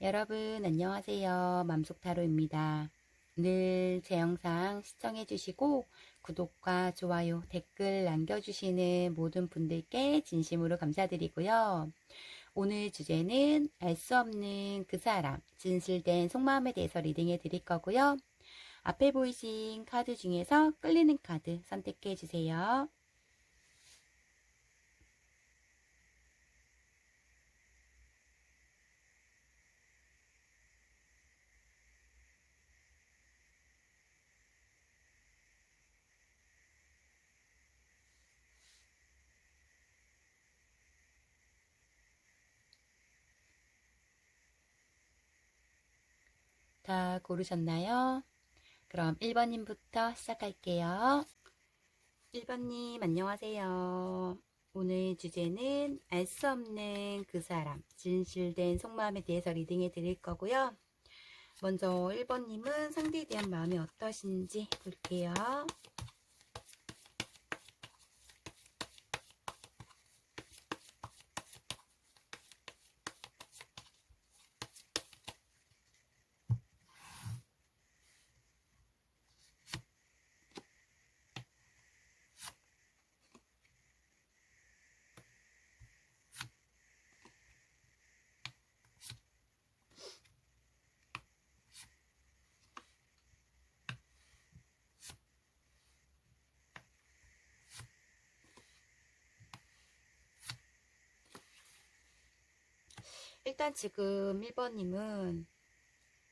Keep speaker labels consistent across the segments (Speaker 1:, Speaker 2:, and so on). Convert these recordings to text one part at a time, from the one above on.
Speaker 1: 여러분 안녕하세요. 맘속타로입니다. 늘 제 영상 시청해주시고 구독과 좋아요, 댓글 남겨주시는 모든 분들께 진심으로 감사드리고요. 오늘 주제는 알 수 없는 그 사람, 진실된 속마음에 대해서 리딩해 드릴 거고요. 앞에 보이신 카드 중에서 끌리는 카드 선택해 주세요. 다 고르셨나요? 그럼 1번님부터 시작할게요. 1번님 안녕하세요. 오늘 주제는 알 수 없는 그 사람, 진실된 속마음에 대해서 리딩해 드릴 거고요. 먼저 1번님은 상대에 대한 마음이 어떠신지 볼게요. 일단 지금 1번님은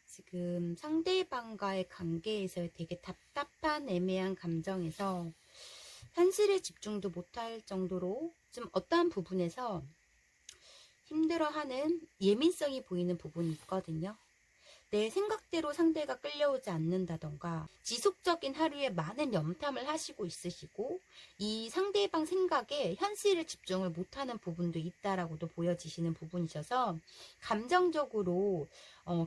Speaker 1: 지금 상대방과의 관계에서 되게 답답한 애매한 감정에서 현실에 집중도 못할 정도로 좀 어떠한 부분에서 힘들어하는 예민성이 보이는 부분이 있거든요. 내 생각대로 상대가 끌려오지 않는다던가 지속적인 하루에 많은 염탐을 하시고 있으시고 이 상대방 생각에 현실에 집중을 못하는 부분도 있다라고도 보여지시는 부분이셔서 감정적으로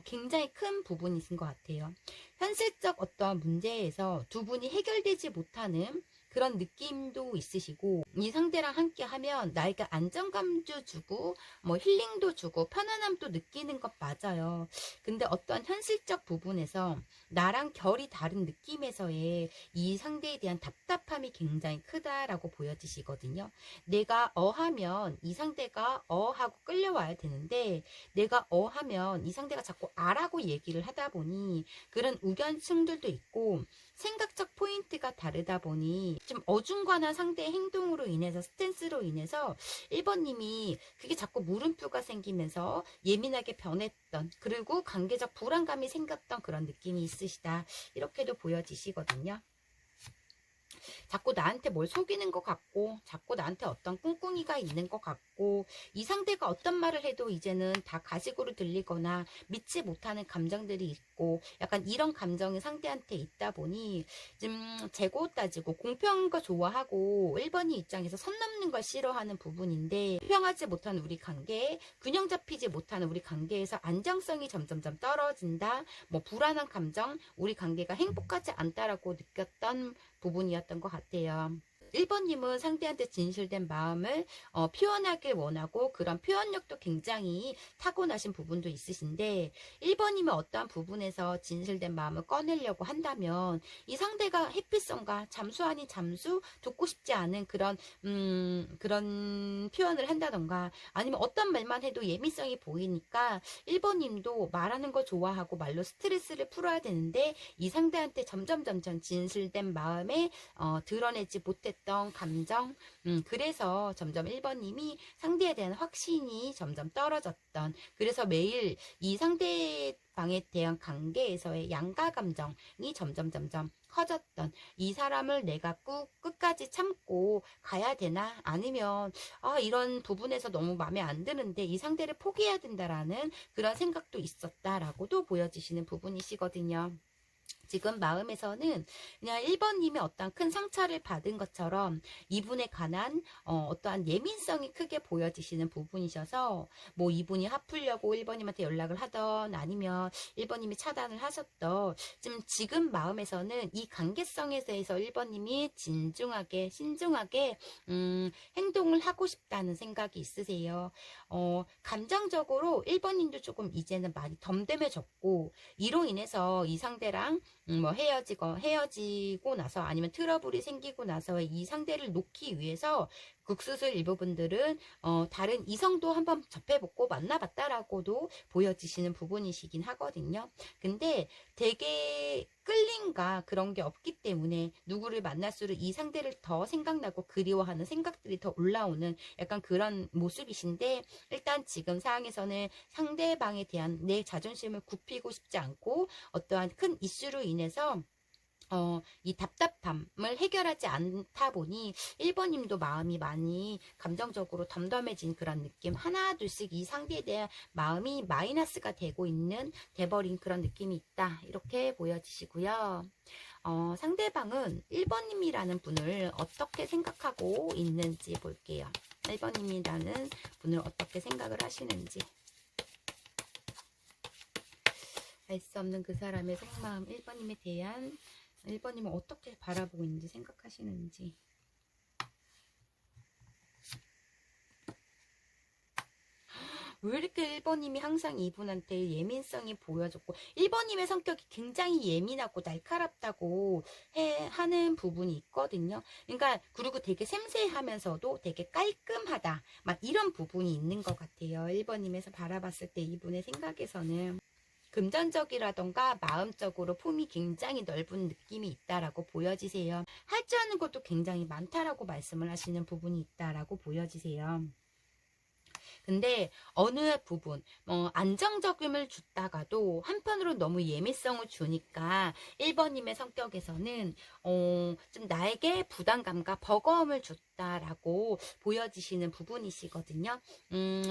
Speaker 1: 굉장히 큰 부분이신 것 같아요. 현실적 어떠한 문제에서 두 분이 해결되지 못하는 그런 느낌도 있으시고 이 상대랑 함께 하면 나에게 안정감도 주고 뭐 힐링도 주고 편안함도 느끼는 것 맞아요. 근데 어떤 현실적 부분에서 나랑 결이 다른 느낌에서의 이 상대에 대한 답답함이 굉장히 크다라고 보여지시거든요. 내가 하면 이 상대가 하고 끌려와야 되는데 내가 하면 이 상대가 자꾸 아라고 얘기를 하다 보니 그런 우견층들도 있고 생각적 포인트가 다르다 보니 좀 어중간한 상대의 행동으로 인해서 스탠스로 인해서 1번님이 그게 자꾸 물음표가 생기면서 예민하게 변했던 그리고 관계적 불안감이 생겼던 그런 느낌이 있으시다 이렇게도 보여지시거든요. 자꾸 나한테 뭘 속이는 것 같고 자꾸 나한테 어떤 꿍꿍이가 있는 것 같고 이 상대가 어떤 말을 해도 이제는 다 가식으로 들리거나 믿지 못하는 감정들이 있고 약간 이런 감정이 상대한테 있다 보니 좀 재고 따지고 공평한 거 좋아하고 1번이 입장에서 선 넘는 걸 싫어하는 부분인데 공평하지 못한 우리 관계 균형 잡히지 못하는 우리 관계에서 안정성이 점점점 떨어진다 뭐 불안한 감정 우리 관계가 행복하지 않다라고 느꼈던 부분이었던 것 같아요. 1번님은 상대한테 진실된 마음을 표현하길 원하고 그런 표현력도 굉장히 타고나신 부분도 있으신데 1번님은 어떠한 부분에서 진실된 마음을 꺼내려고 한다면 이 상대가 해피성과 잠수 아닌 잠수 듣고 싶지 않은 그런 표현을 한다던가 아니면 어떤 말만 해도 예민성이 보이니까 1번님도 말하는 거 좋아하고 말로 스트레스를 풀어야 되는데 이 상대한테 점점 진실된 마음에 드러내지 못했던 감정 그래서 점점 1번님이 상대에 대한 확신이 점점 떨어졌던 그래서 매일 이 상대방에 대한 관계에서의 양가 감정이 점점 커졌던 이 사람을 내가 끝까지 참고 가야 되나 아니면 이런 부분에서 너무 마음에 안 드는데 이 상대를 포기해야 된다라는 그런 생각도 있었다라고도 보여지시는 부분이시거든요. 지금 마음에서는 그냥 1번님이 어떠한 큰 상처를 받은 것처럼 이분에 관한 어떠한 예민성이 크게 보여지시는 부분이셔서 뭐 이분이 화풀려고 1번님한테 연락을 하던 아니면 1번님이 차단을 하셨던 지금 마음에서는 이 관계성에 대해서 1번님이 진중하게 신중하게 행동을 하고 싶다는 생각이 있으세요. 감정적으로 1번님도 조금 이제는 많이 덤덤해졌고 이로 인해서 이 상대랑 뭐 헤어지고 나서 아니면 트러블이 생기고 나서 이 상대를 놓기 위해서 극수술 일부분들은 다른 이성도 한번 접해보고 만나봤다라고도 보여지시는 부분이시긴 하거든요. 근데 되게 끌림과 그런 게 없기 때문에 누구를 만날수록 이 상대를 더 생각나고 그리워하는 생각들이 더 올라오는 약간 그런 모습이신데 일단 지금 상황에서는 상대방에 대한 내 자존심을 굽히고 싶지 않고 어떠한 큰 이슈로 인해서 이 답답함을 해결하지 않다 보니 1번님도 마음이 많이 감정적으로 덤덤해진 그런 느낌 하나 둘씩 이 상대에 대한 마음이 마이너스가 돼버린 그런 느낌이 있다 이렇게 보여지시고요. 상대방은 1번님이라는 분을 어떻게 생각하고 있는지 볼게요. 1번님이라는 분을 어떻게 생각을 하시는지. 알 수 없는 그 사람의 속마음 1번님에 대한 1번님은 어떻게 바라보고 있는지 생각하시는지. 왜 이렇게 1번님이 항상 이분한테 예민성이 보여졌고 1번님의 성격이 굉장히 예민하고 날카롭다고 하는 부분이 있거든요. 그러니까 그리고 되게 섬세하면서도 되게 깔끔하다 막 이런 부분이 있는 것 같아요. 1번님에서 바라봤을 때 이분의 생각에서는 금전적이라던가 마음적으로 품이 굉장히 넓은 느낌이 있다라고 보여지세요. 할 줄 아는 것도 굉장히 많다라고 말씀을 하시는 부분이 있다라고 보여지세요. 근데 어느 부분 안정적임을 줬다가도 한편으로 너무 예민성을 주니까 1번님의 성격에서는 좀 나에게 부담감과 버거움을 줬다라고 보여지시는 부분이시거든요.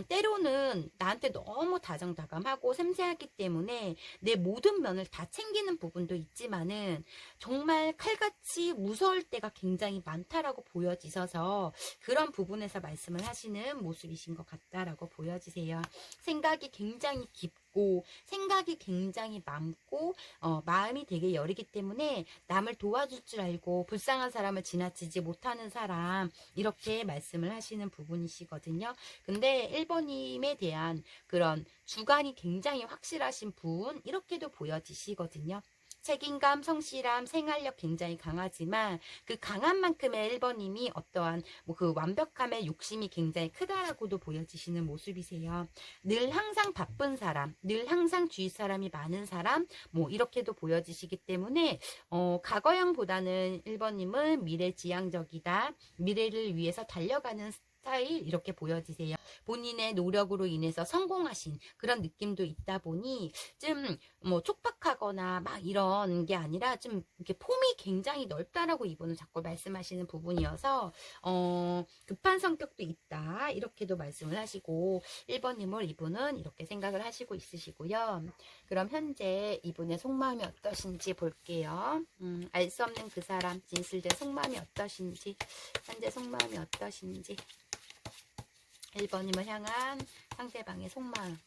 Speaker 1: 때로는 나한테 너무 다정다감하고 섬세하기 때문에 내 모든 면을 다 챙기는 부분도 있지만은 정말 칼같이 무서울 때가 굉장히 많다라고 보여지셔서 그런 부분에서 말씀을 하시는 모습이신 것 같다라고 보여지세요. 생각이 굉장히 깊고 생각이 굉장히 많고 마음이 되게 여리기 때문에 남을 도와줄 줄 알고 불쌍한 사람을 지나치지 못하는 사람 이렇게 말씀을 하시는 부분이시거든요. 근데 1번님에 대한 그런 주관이 굉장히 확실하신 분 이렇게도 보여지시거든요. 책임감, 성실함, 생활력 굉장히 강하지만 그 강한 만큼의 1번님이 어떠한 그 완벽함의 욕심이 굉장히 크다라고도 보여지시는 모습이세요. 늘 항상 바쁜 사람, 늘 항상 주위 사람이 많은 사람 뭐 이렇게도 보여지시기 때문에 과거형보다는 1번님은 미래지향적이다. 미래를 위해서 달려가는 스타일 이렇게 보여지세요. 본인의 노력으로 인해서 성공하신 그런 느낌도 있다 보니 좀 뭐 촉박하거나 막 이런 게 아니라 좀 이렇게 폼이 굉장히 넓다라고 이분은 자꾸 말씀하시는 부분이어서 급한 성격도 있다 이렇게도 말씀을 하시고 1번님을 이분은 이렇게 생각을 하시고 있으시고요. 그럼 현재 이분의 속마음이 어떠신지 볼게요. 알 수 없는 그 사람 진실된 속마음이 어떠신지 현재 속마음이 어떠신지 1번님을 향한 상대방의 속마음.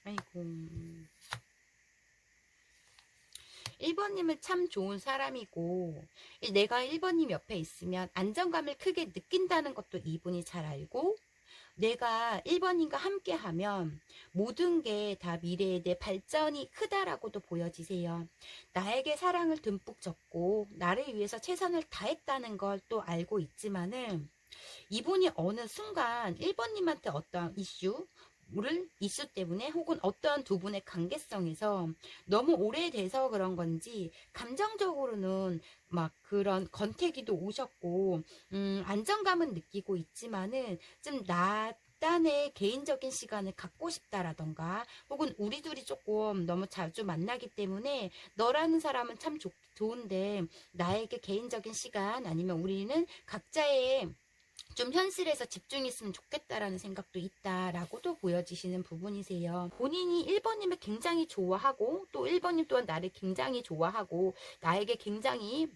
Speaker 1: 아이고 1번님은 참 좋은 사람이고 내가 1번님 옆에 있으면 안정감을 크게 느낀다는 것도 이분이 잘 알고 내가 1번님과 함께 하면 모든 게 다 미래에 내 발전이 크다라고도 보여지세요. 나에게 사랑을 듬뿍 줬고 나를 위해서 최선을 다했다는 걸 또 알고 있지만은 이분이 어느 순간 1번님한테 어떠한 이슈 이슈 때문에 혹은 어떠한 두 분의 관계성에서 너무 오래돼서 그런 건지 감정적으로는 막 그런 권태기도 오셨고 안정감은 느끼고 있지만은 좀 딴의 개인적인 시간을 갖고 싶다라던가 혹은 우리 둘이 조금 너무 자주 만나기 때문에 너라는 사람은 참 좋은데 나에게 개인적인 시간 아니면 우리는 각자의 좀 현실에서 집중했으면 좋겠다라는 생각도 있다라고도 보여지시는 부분이세요. 본인이 1번님을 굉장히 좋아하고 또 1번님 또한 나를 굉장히 좋아하고 나에게 굉장히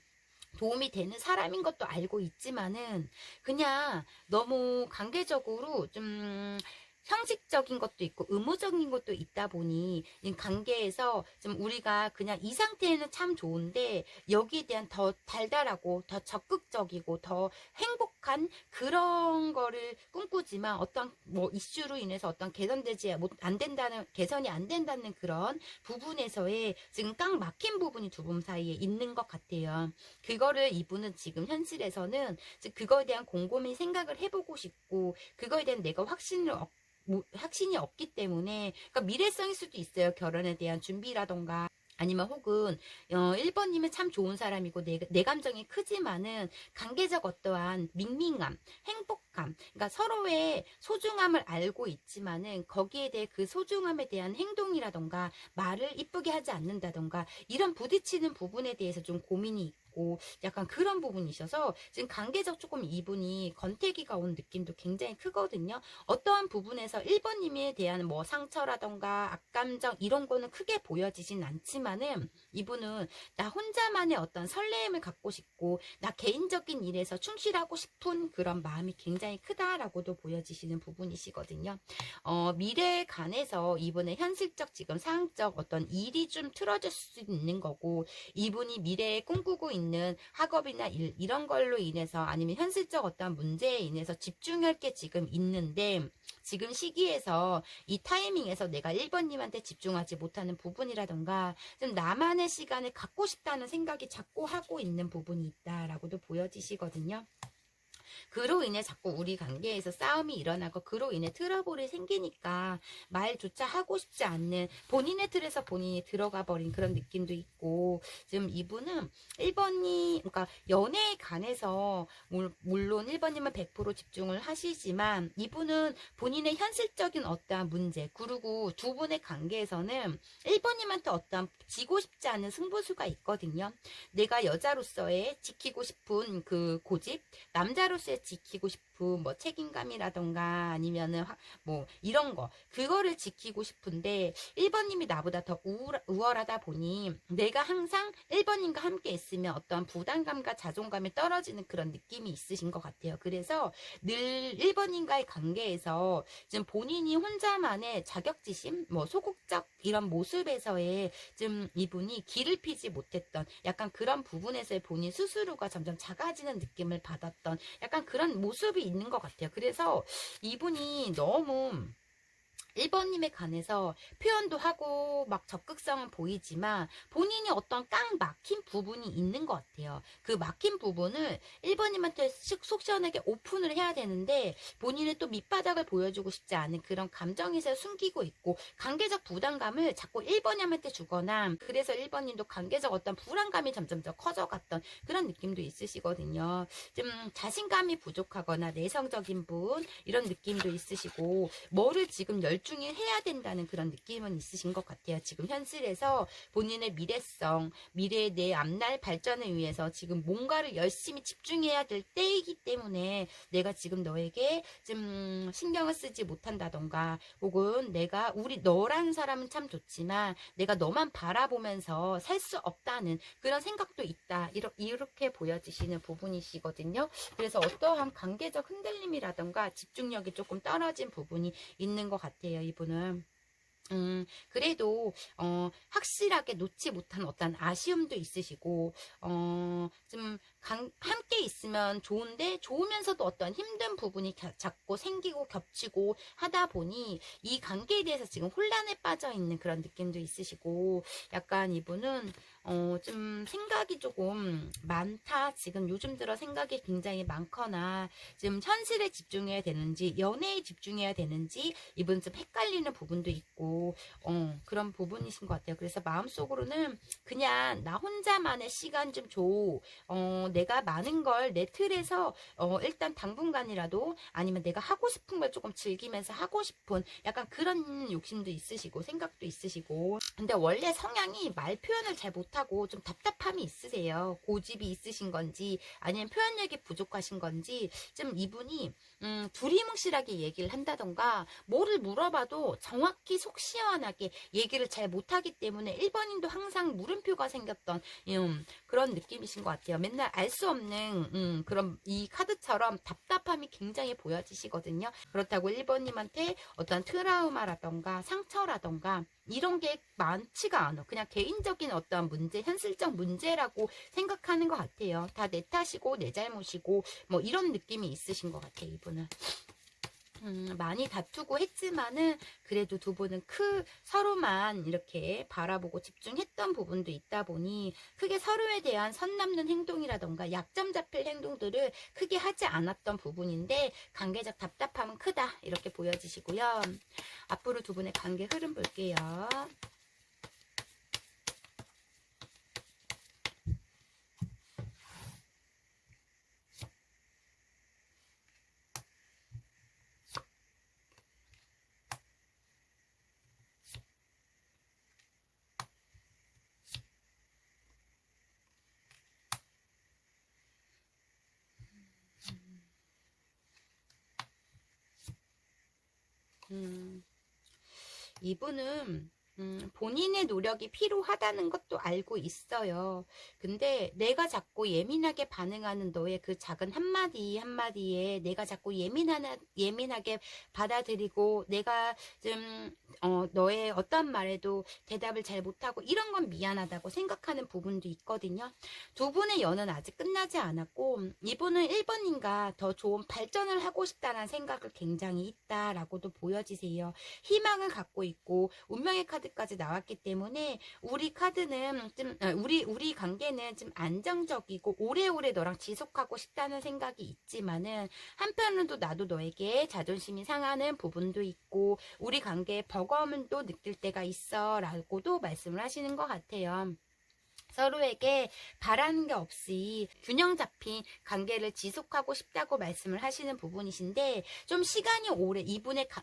Speaker 1: 도움이 되는 사람인 것도 알고 있지만은 그냥 너무 관계적으로 좀 형식적인 것도 있고 의무적인 것도 있다 보니 이 관계에서 좀 우리가 그냥 이 상태에는 참 좋은데 여기에 대한 더 달달하고 더 적극적이고 더 행복한 그런 거를 꿈꾸지만 어떤 뭐 이슈로 인해서 어떤 개선이 안 된다는 그런 부분에서의 지금 깡 막힌 부분이 두 분 사이에 있는 것 같아요. 그거를 이분은 지금 현실에서는 그거에 대한 곰곰이 생각을 해보고 싶고 그거에 대한 내가 확신이 없기 때문에 그러니까 미래성일 수도 있어요. 결혼에 대한 준비라던가 아니면 혹은 1번님은 참 좋은 사람이고 내 감정이 크지만은 관계적 어떠한 밍밍함, 행복감 그러니까 서로의 소중함을 알고 있지만은 거기에 대해 그 소중함에 대한 행동이라던가 말을 이쁘게 하지 않는다던가 이런 부딪히는 부분에 대해서 좀 고민이 있고 약간 그런 부분이 있어서 지금 관계적 조금 이분이 권태기가 온 느낌도 굉장히 크거든요. 어떠한 부분에서 1번님에 대한 뭐 상처라던가 악감정 이런 거는 크게 보여지진 않지만은 이분은 나 혼자만의 어떤 설레임을 갖고 싶고 나 개인적인 일에서 충실하고 싶은 그런 마음이 굉장히 크다라고도 보여지시는 부분이시거든요. 미래에 관해서 이분의 현실적 지금 상황적 어떤 일이 좀 틀어질 수 있는 거고 이분이 미래에 꿈꾸고 있는 학업이나 일 이런 걸로 인해서 아니면 현실적 어떤 문제에 인해서 집중할 게 지금 있는데 지금 시기에서 이 타이밍에서 내가 1번님한테 집중하지 못하는 부분이라던가 좀 나만의 시간을 갖고 싶다는 생각이 자꾸 하고 있는 부분이 있다라고도 보여지시거든요. 그로 인해 자꾸 우리 관계에서 싸움이 일어나고 그로 인해 트러블이 생기니까 말조차 하고 싶지 않는 본인의 틀에서 본인이 들어가 버린 그런 느낌도 있고 지금 이분은 1번이 그러니까 연애에 관해서 물론 1번님은 100% 집중을 하시지만 이분은 본인의 현실적인 어떠한 문제 그리고 두 분의 관계에서는 1번님한테 어떠한 지고 싶지 않은 승부수가 있거든요. 내가 여자로서의 지키고 싶은 그 고집 남자로서의 지키고 싶은 뭐 책임감이라던가 아니면은 뭐 이런 거 그거를 지키고 싶은데 1번님이 나보다 더 우월하다 보니 내가 항상 1번님과 함께 있으면 어떤 부담감과 자존감이 떨어지는 그런 느낌이 있으신 것 같아요. 그래서 늘 1번님과의 관계에서 지금 본인이 혼자만의 자격지심 뭐 소극적 이런 모습에서의 좀 이분이 길을 피지 못했던 약간 그런 부분에서의 본인 스스로가 점점 작아지는 느낌을 받았던 약간 그런 모습이 있는 것 같아요. 그래서 이분이 너무 1번님에 관해서 표현도 하고 막 적극성은 보이지만 본인이 어떤 깡 막힌 부분이 있는 것 같아요. 그 막힌 부분을 1번님한테 속 시원하게 오픈을 해야 되는데 본인은 또 밑바닥을 보여주고 싶지 않은 그런 감정에서 숨기고 있고 관계적 부담감을 자꾸 1번님한테 주거나 그래서 1번님도 관계적 어떤 불안감이 점점 더 커져갔던 그런 느낌도 있으시거든요. 좀 자신감이 부족하거나 내성적인 분 이런 느낌도 있으시고 뭐를 지금 열중히 해야 된다는 그런 느낌은 있으신 것 같아요. 지금 현실에서 본인의 미래의 내 앞날 발전을 위해서 지금 뭔가를 열심히 집중해야 될 때이기 때문에 내가 지금 너에게 좀 신경을 쓰지 못한다던가 혹은 내가 너라는 사람은 참 좋지만 내가 너만 바라보면서 살 수 없다는 그런 생각도 있다. 이렇게 보여지시는 부분이시거든요. 그래서 어떠한 관계적 흔들림이라던가 집중력이 조금 떨어진 부분이 있는 것 같아요. 이분은. 그래도 확실하게 놓지 못한 어떤 아쉬움도 있으시고 좀 함께 있으면 좋은데 좋으면서도 어떤 힘든 부분이 자꾸 생기고 겹치고 하다 보니 이 관계에 대해서 지금 혼란에 빠져 있는 그런 느낌도 있으시고, 약간 이분은 좀 생각이 조금 많다. 지금 요즘 들어 생각이 굉장히 많거나 지금 현실에 집중해야 되는지 연애에 집중해야 되는지 이분 좀 헷갈리는 부분도 있고 그런 부분이신 것 같아요. 그래서 마음속으로는 그냥 나 혼자만의 시간 좀 줘. 내가 많은 걸 내 틀에서 일단 당분간이라도 아니면 내가 하고 싶은 걸 조금 즐기면서 하고 싶은 약간 그런 욕심도 있으시고 생각도 있으시고, 근데 원래 성향이 말 표현을 잘 못하고 좀 답답함이 있으세요. 고집이 있으신 건지 아니면 표현력이 부족하신 건지 좀 이분이 두리뭉실하게 얘기를 한다던가 뭐를 물어봐도 정확히 속 시원하게 얘기를 잘 못하기 때문에 1번님도 항상 물음표가 생겼던 그런 느낌이신 것 같아요. 맨날 알 수 없는 그런 이 카드처럼 답답함이 굉장히 보여지시거든요. 그렇다고 1번님한테 어떤 트라우마라던가 상처라던가 이런 게 많지가 않아. 그냥 개인적인 어떤 문제, 현실적 문제라고 생각하는 것 같아요. 다 내 탓이고 내 잘못이고 뭐 이런 느낌이 있으신 것 같아요, 이분은. 많이 다투고 했지만은 그래도 두 분은 서로만 이렇게 바라보고 집중했던 부분도 있다 보니 크게 서로에 대한 선 넘는 행동이라던가 약점 잡힐 행동들을 크게 하지 않았던 부분인데 관계적 답답함은 크다 이렇게 보여지시고요. 앞으로 두 분의 관계 흐름 볼게요. 이분은 본인의 노력이 필요하다는 것도 알고 있어요. 근데 내가 자꾸 예민하게 반응하는 너의 그 작은 한마디 한마디에 내가 자꾸 예민하게 받아들이고 내가 좀 너의 어떤 말에도 대답을 잘 못하고 이런 건 미안하다고 생각하는 부분도 있거든요. 두 분의 연은 아직 끝나지 않았고 이분은 1번인가 더 좋은 발전을 하고 싶다는 생각을 굉장히 있다라고도 보여지세요. 희망을 갖고 있고 운명의 카드까지 나왔기 때문에 우리 카드는 좀 우리 관계는 좀 안정적이고 오래오래 너랑 지속하고 싶다는 생각이 있지만은 한편으로도 나도 너에게 자존심이 상하는 부분도 있고 우리 관계에 버거움을 또 느낄 때가 있어 라고도 말씀을 하시는 것 같아요. 서로에게 바라는 게 없이 균형 잡힌 관계를 지속하고 싶다고 말씀을 하시는 부분이신데 좀 시간이 오래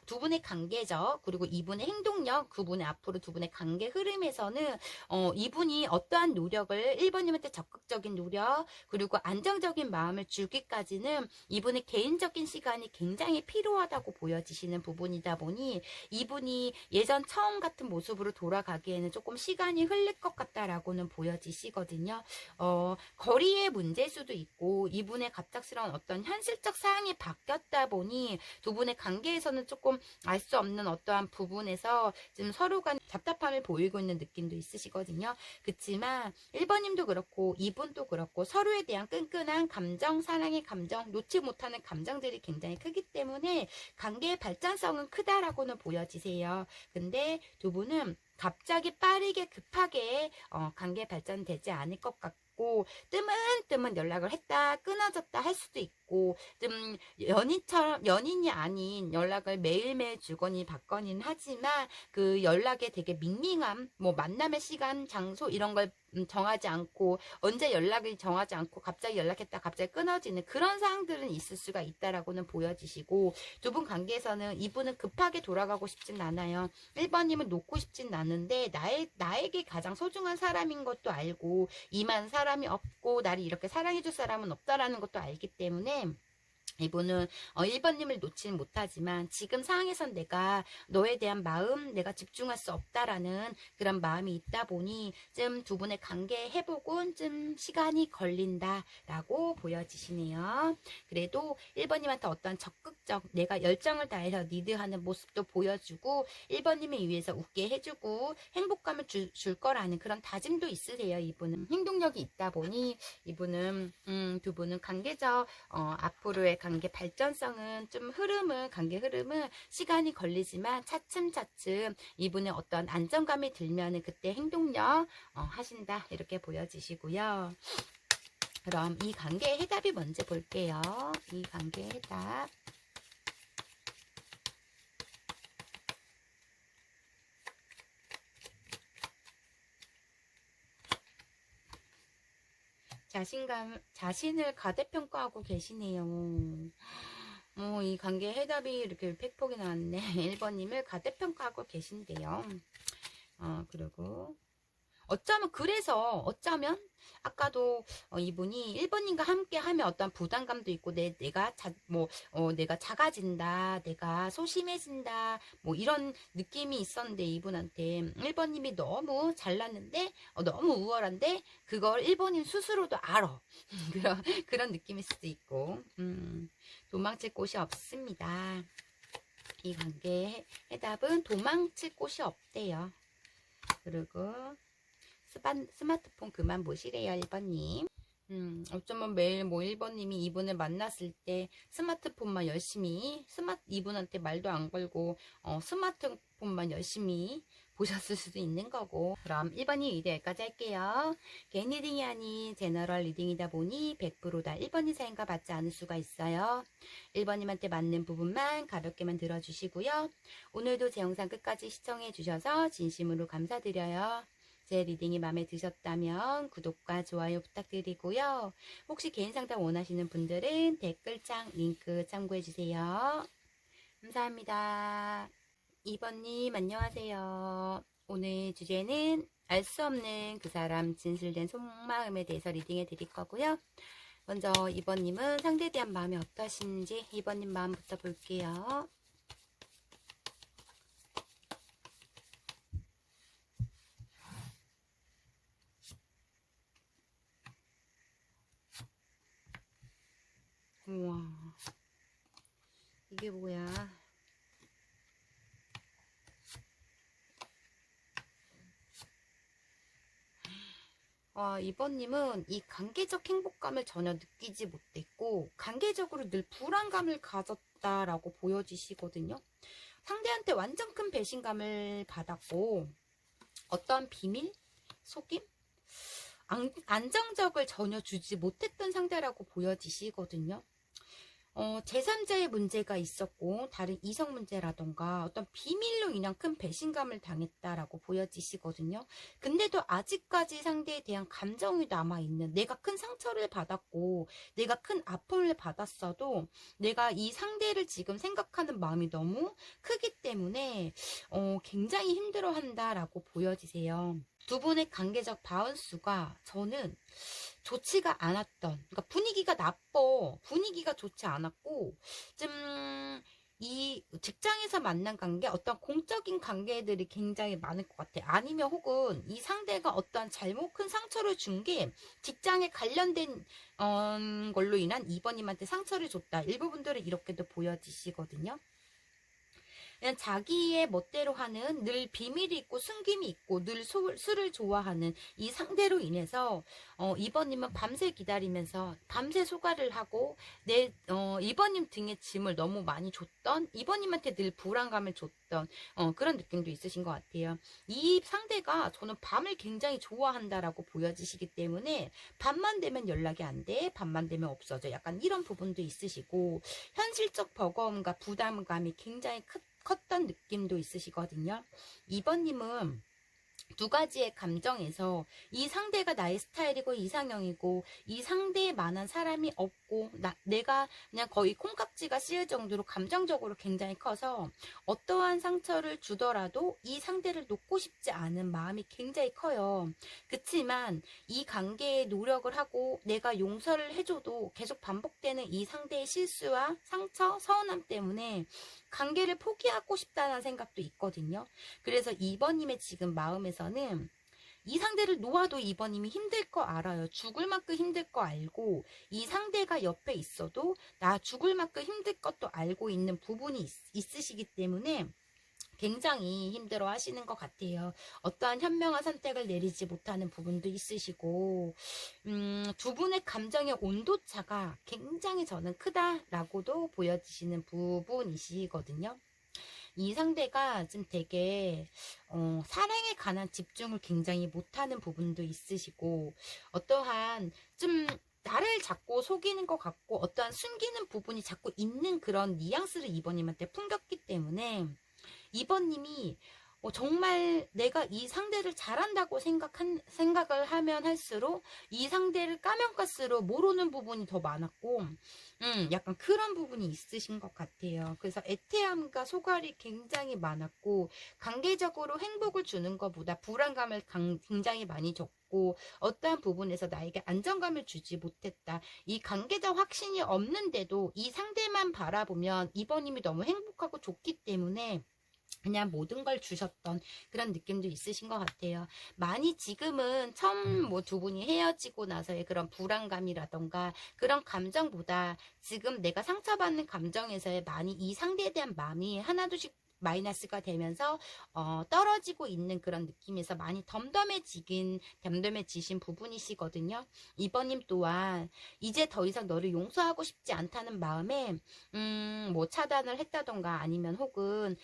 Speaker 1: 두 분의 관계적 그리고 이분의 행동력 그분의 앞으로 두 분의 관계 흐름에서는 이분이 어떠한 노력을 1번님한테 적극적인 노력 그리고 안정적인 마음을 주기까지는 이분의 개인적인 시간이 굉장히 필요하다고 보여지시는 부분이다 보니 이분이 예전 처음 같은 모습으로 돌아가기에는 조금 시간이 흘릴 것 같다라고는 보여지시거든요. 거리의 문제일 수도 있고 이분의 갑작스러운 어떤 현실적 사항이 바뀌었다 보니 두 분의 관계에서는 조금 알 수 없는 어떠한 부분에서 지금 서로 간 답답함을 보이고 있는 느낌도 있으시거든요. 그렇지만 1번님도 그렇고 2분도 그렇고 서로에 대한 끈끈한 감정, 사랑의 감정, 놓지 못하는 감정들이 굉장히 크기 때문에 관계의 발전성은 크다라고는 보여지세요. 근데 두 분은 갑자기 빠르게 급하게 관계 발전되지 않을 것 같고 뜨문뜨문 연락을 했다 끊어졌다 할 수도 있고 좀 연인이 아닌 연락을 매일매일 주거니 받거니는 하지만 그 연락에 되게 밍밍함 뭐 만남의 시간 장소 이런 걸 정하지 않고 언제 연락을 정하지 않고 갑자기 연락했다 갑자기 끊어지는 그런 상황들은 있을 수가 있다라고는 보여지시고 두 분 관계에서는 이분은 급하게 돌아가고 싶진 않아요. 1번님은 놓고 싶진 않은데 나에게 가장 소중한 사람인 것도 알고 이만 사람이 없고 나를 이렇게 사랑해줄 사람은 없다라는 것도 알기 때문에 이분은 1번님을 놓지는 못하지만 지금 상황에선 내가 너에 대한 마음, 내가 집중할 수 없다라는 그런 마음이 있다 보니 좀 두 분의 관계 회복은 좀 시간이 걸린다라고 보여지시네요. 그래도 1번님한테 어떤 적극적 내가 열정을 다해서 리드하는 모습도 보여주고 1번님을 위해서 웃게 해주고 행복감을 줄 거라는 그런 다짐도 있으세요. 이분은 행동력이 있다 보니 이분은 두 분은 관계적 앞으로의 관계 발전성은 좀 관계 흐름은 시간이 걸리지만 차츰차츰 이분의 어떤 안정감이 들면은 그때 행동력 하신다 이렇게 보여지시고요. 그럼 이 관계의 해답이 뭔지 볼게요. 이 관계의 해답. 자신을 과대평가하고 계시네요. 이 관계 해답이 이렇게 팩폭이 나왔네. 1번님을 과대평가하고 계신데요. 그리고 어쩌면 아까도 이분이 1번님과 함께 하면 어떤 부담감도 있고 내가 작아진다, 내가 소심해진다, 뭐 이런 느낌이 있었는데 이분한테 1번님이 너무 잘났는데 너무 우월한데 그걸 1번님 스스로도 알아. 그런 느낌일 수도 있고 도망칠 곳이 없습니다. 이 관계의 해답은 도망칠 곳이 없대요. 그리고 스마트폰 그만 보시래요. 1번님. 어쩌면 매일 1번님이 이분을 만났을 때 스마트폰만 열심히 이분한테 말도 안 걸고 스마트폰만 열심히 보셨을 수도 있는 거고. 그럼 1번님 리딩 여기까지 할게요. 개인 리딩이 아닌 제너럴 리딩이다 보니 100%다 1번님 사연과 받지 않을 수가 있어요. 1번님한테 맞는 부분만 가볍게만 들어주시고요. 오늘도 제 영상 끝까지 시청해 주셔서 진심으로 감사드려요. 제 리딩이 마음에 드셨다면 구독과 좋아요 부탁드리고요. 혹시 개인 상담 원하시는 분들은 댓글창 링크 참고해주세요. 감사합니다. 2번님 안녕하세요. 오늘 주제는 알 수 없는 그 사람 진실된 속마음에 대해서 리딩해 드릴 거고요. 먼저 2번님은 상대에 대한 마음이 어떠신지 2번님 마음부터 볼게요. 우와, 이게 뭐야? 이번님은 이 관계적 행복감을 전혀 느끼지 못했고 관계적으로 늘 불안감을 가졌다라고 보여지시거든요. 상대한테 완전 큰 배신감을 받았고 어떤 비밀, 속임, 안정적을 전혀 주지 못했던 상대라고 보여지시거든요. 제3자의 문제가 있었고 다른 이성 문제라던가 어떤 비밀로 인한 큰 배신감을 당했다라고 보여지시거든요. 근데도 아직까지 상대에 대한 감정이 남아있는, 내가 큰 상처를 받았고 내가 큰 아픔을 받았어도 내가 이 상대를 지금 생각하는 마음이 너무 크기 때문에 굉장히 힘들어한다라고 보여지세요. 두 분의 관계적 바운스가 저는 좋지가 않았던, 그러니까 분위기가 좋지 않았고 좀 이 직장에서 만난 관계, 어떤 공적인 관계들이 굉장히 많을 것 같아. 아니면 혹은 이 상대가 어떤 잘못 큰 상처를 준 게 직장에 관련된 걸로 인한 2번님한테 상처를 줬다. 일부분들은 이렇게도 보여지시거든요. 그냥 자기의 멋대로 하는, 늘 비밀이 있고 숨김이 있고 늘 술을 좋아하는 이 상대로 인해서 2번님은 밤새 기다리면서 밤새 소가를 하고 2번님 등에 짐을 너무 많이 줬던, 2번님한테 늘 불안감을 줬던 그런 느낌도 있으신 것 같아요. 이 상대가 저는 밤을 굉장히 좋아한다라고 보여지시기 때문에 밤만 되면 연락이 안 돼, 밤만 되면 없어져, 약간 이런 부분도 있으시고 현실적 버거움과 부담감이 굉장히 컸던 느낌도 있으시거든요. 2번님은 두 가지의 감정에서 이 상대가 나의 스타일이고 이상형이고 이 상대에 만한 사람이 없고 내가 그냥 거의 콩깍지가 씌을 정도로 감정적으로 굉장히 커서 어떠한 상처를 주더라도 이 상대를 놓고 싶지 않은 마음이 굉장히 커요. 그치만 이 관계에 노력을 하고 내가 용서를 해줘도 계속 반복되는 이 상대의 실수와 상처, 서운함 때문에 관계를 포기하고 싶다는 생각도 있거든요. 그래서 2번님의 지금 마음에서는 이 상대를 놓아도 2번님이 힘들 거 알아요. 죽을 만큼 힘들 거 알고 이 상대가 옆에 있어도 나 죽을 만큼 힘들 것도 알고 있는 부분이 있으시기 때문에 굉장히 힘들어 하시는 것 같아요. 어떠한 현명한 선택을 내리지 못하는 부분도 있으시고 두 분의 감정의 온도차가 굉장히 저는 크다라고도 보여지시는 부분이시거든요. 이 상대가 좀 되게 사랑에 관한 집중을 굉장히 못하는 부분도 있으시고 어떠한 좀 나를 자꾸 속이는 것 같고 어떠한 숨기는 부분이 자꾸 있는 그런 뉘앙스를 2번님한테 풍겼기 때문에 2번님이 정말 내가 이 상대를 잘한다고 생각을 하면 할수록 이 상대를 까면 갈수록 모르는 부분이 더 많았고 약간 그런 부분이 있으신 것 같아요. 그래서 애태함과 소갈이 굉장히 많았고 관계적으로 행복을 주는 것보다 불안감을 굉장히 많이 줬고 어떠한 부분에서 나에게 안정감을 주지 못했다. 이 관계적 확신이 없는데도 이 상대만 바라보면 2번님이 너무 행복하고 좋기 때문에 그냥 모든 걸 주셨던 그런 느낌도 있으신 것 같아요. 많이 지금은 처음 뭐 두 분이 헤어지고 나서의 그런 불안감이라던가 그런 감정보다 지금 내가 상처받는 감정에서의 많이 이 상대에 대한 마음이 하나둘씩 마이너스가 되면서 떨어지고 있는 그런 느낌에서 많이 덤덤해지신 부분이시거든요. 2번님 또한 이제 더 이상 너를 용서하고 싶지 않다는 마음에 뭐 차단을 했다던가 아니면 혹은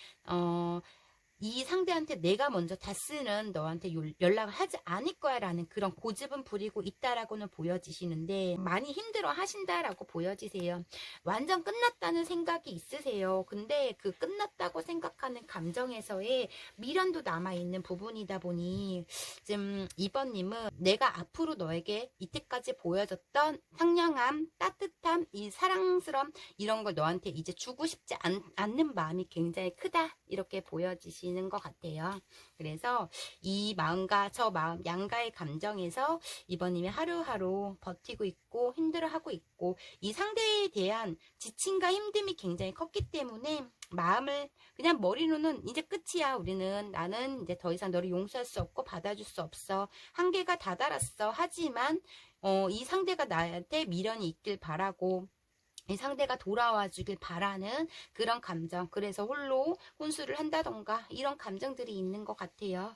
Speaker 1: 이 상대한테 내가 먼저 다스는 너한테 연락을 하지 않을 거야 라는 그런 고집은 부리고 있다라고는 보여지시는데 많이 힘들어 하신다라고 보여지세요. 완전 끝났다는 생각이 있으세요. 근데 그 끝났다고 생각하는 감정에서의 미련도 남아있는 부분이다 보니 지금 2번님은 내가 앞으로 너에게 이때까지 보여줬던 상냥함, 따뜻함, 이 사랑스러움 이런 걸 너한테 이제 주고 싶지 않는 마음이 굉장히 크다 이렇게 보여지시는 것 같아요. 그래서 이 마음과 저 마음 양가의 감정에서 2번님이 하루하루 버티고 있고 힘들어하고 있고 이 상대에 대한 지침과 힘듦이 굉장히 컸기 때문에 마음을 그냥 머리로는 이제 끝이야. 나는 이제 더 이상 너를 용서할 수 없고 받아줄 수 없어. 한계가 다다랐어. 하지만 이 상대가 나한테 미련이 있길 바라고 이 상대가 돌아와 주길 바라는 그런 감정, 그래서 홀로 혼수를 한다던가 이런 감정들이 있는 것 같아요.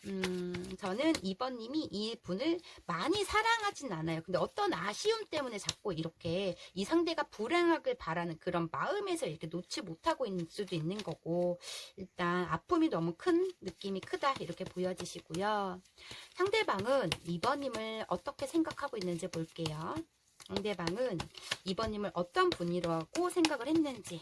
Speaker 1: 저는 2번님이 이 분을 많이 사랑하진 않아요. 근데 어떤 아쉬움 때문에 자꾸 이렇게 이 상대가 불행하길 바라는 그런 마음에서 이렇게 놓지 못하고 있는 수도 있는 거고 일단 아픔이 너무 큰 느낌이 크다 이렇게 보여지시고요. 상대방은 2번님을 어떻게 생각하고 있는지 볼게요. 상대방은 2번님을 어떤 분이라고 생각을 했는지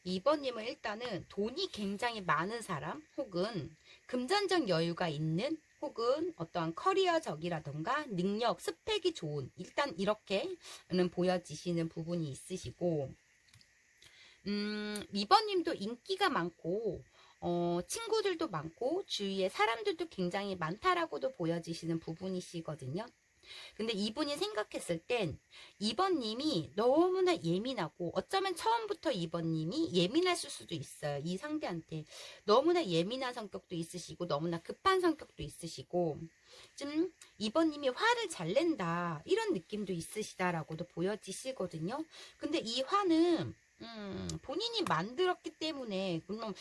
Speaker 1: 2번님은 일단은 돈이 굉장히 많은 사람 혹은 금전적 여유가 있는 혹은 어떠한 커리어적이라던가 능력, 스펙이 좋은 일단 이렇게는 보여지시는 부분이 있으시고 2번님도 인기가 많고 친구들도 많고 주위에 사람들도 굉장히 많다라고도 보여지시는 부분이시거든요. 근데 이분이 생각했을 땐 2번님이 너무나 예민하고 어쩌면 처음부터 2번님이 예민하실 수도 있어요. 이 상대한테 너무나 예민한 성격도 있으시고 너무나 급한 성격도 있으시고 좀 2번님이 화를 잘 낸다 이런 느낌도 있으시다라고도 보여지시거든요. 근데 이 화는 본인이 만들었기 때문에, 물론,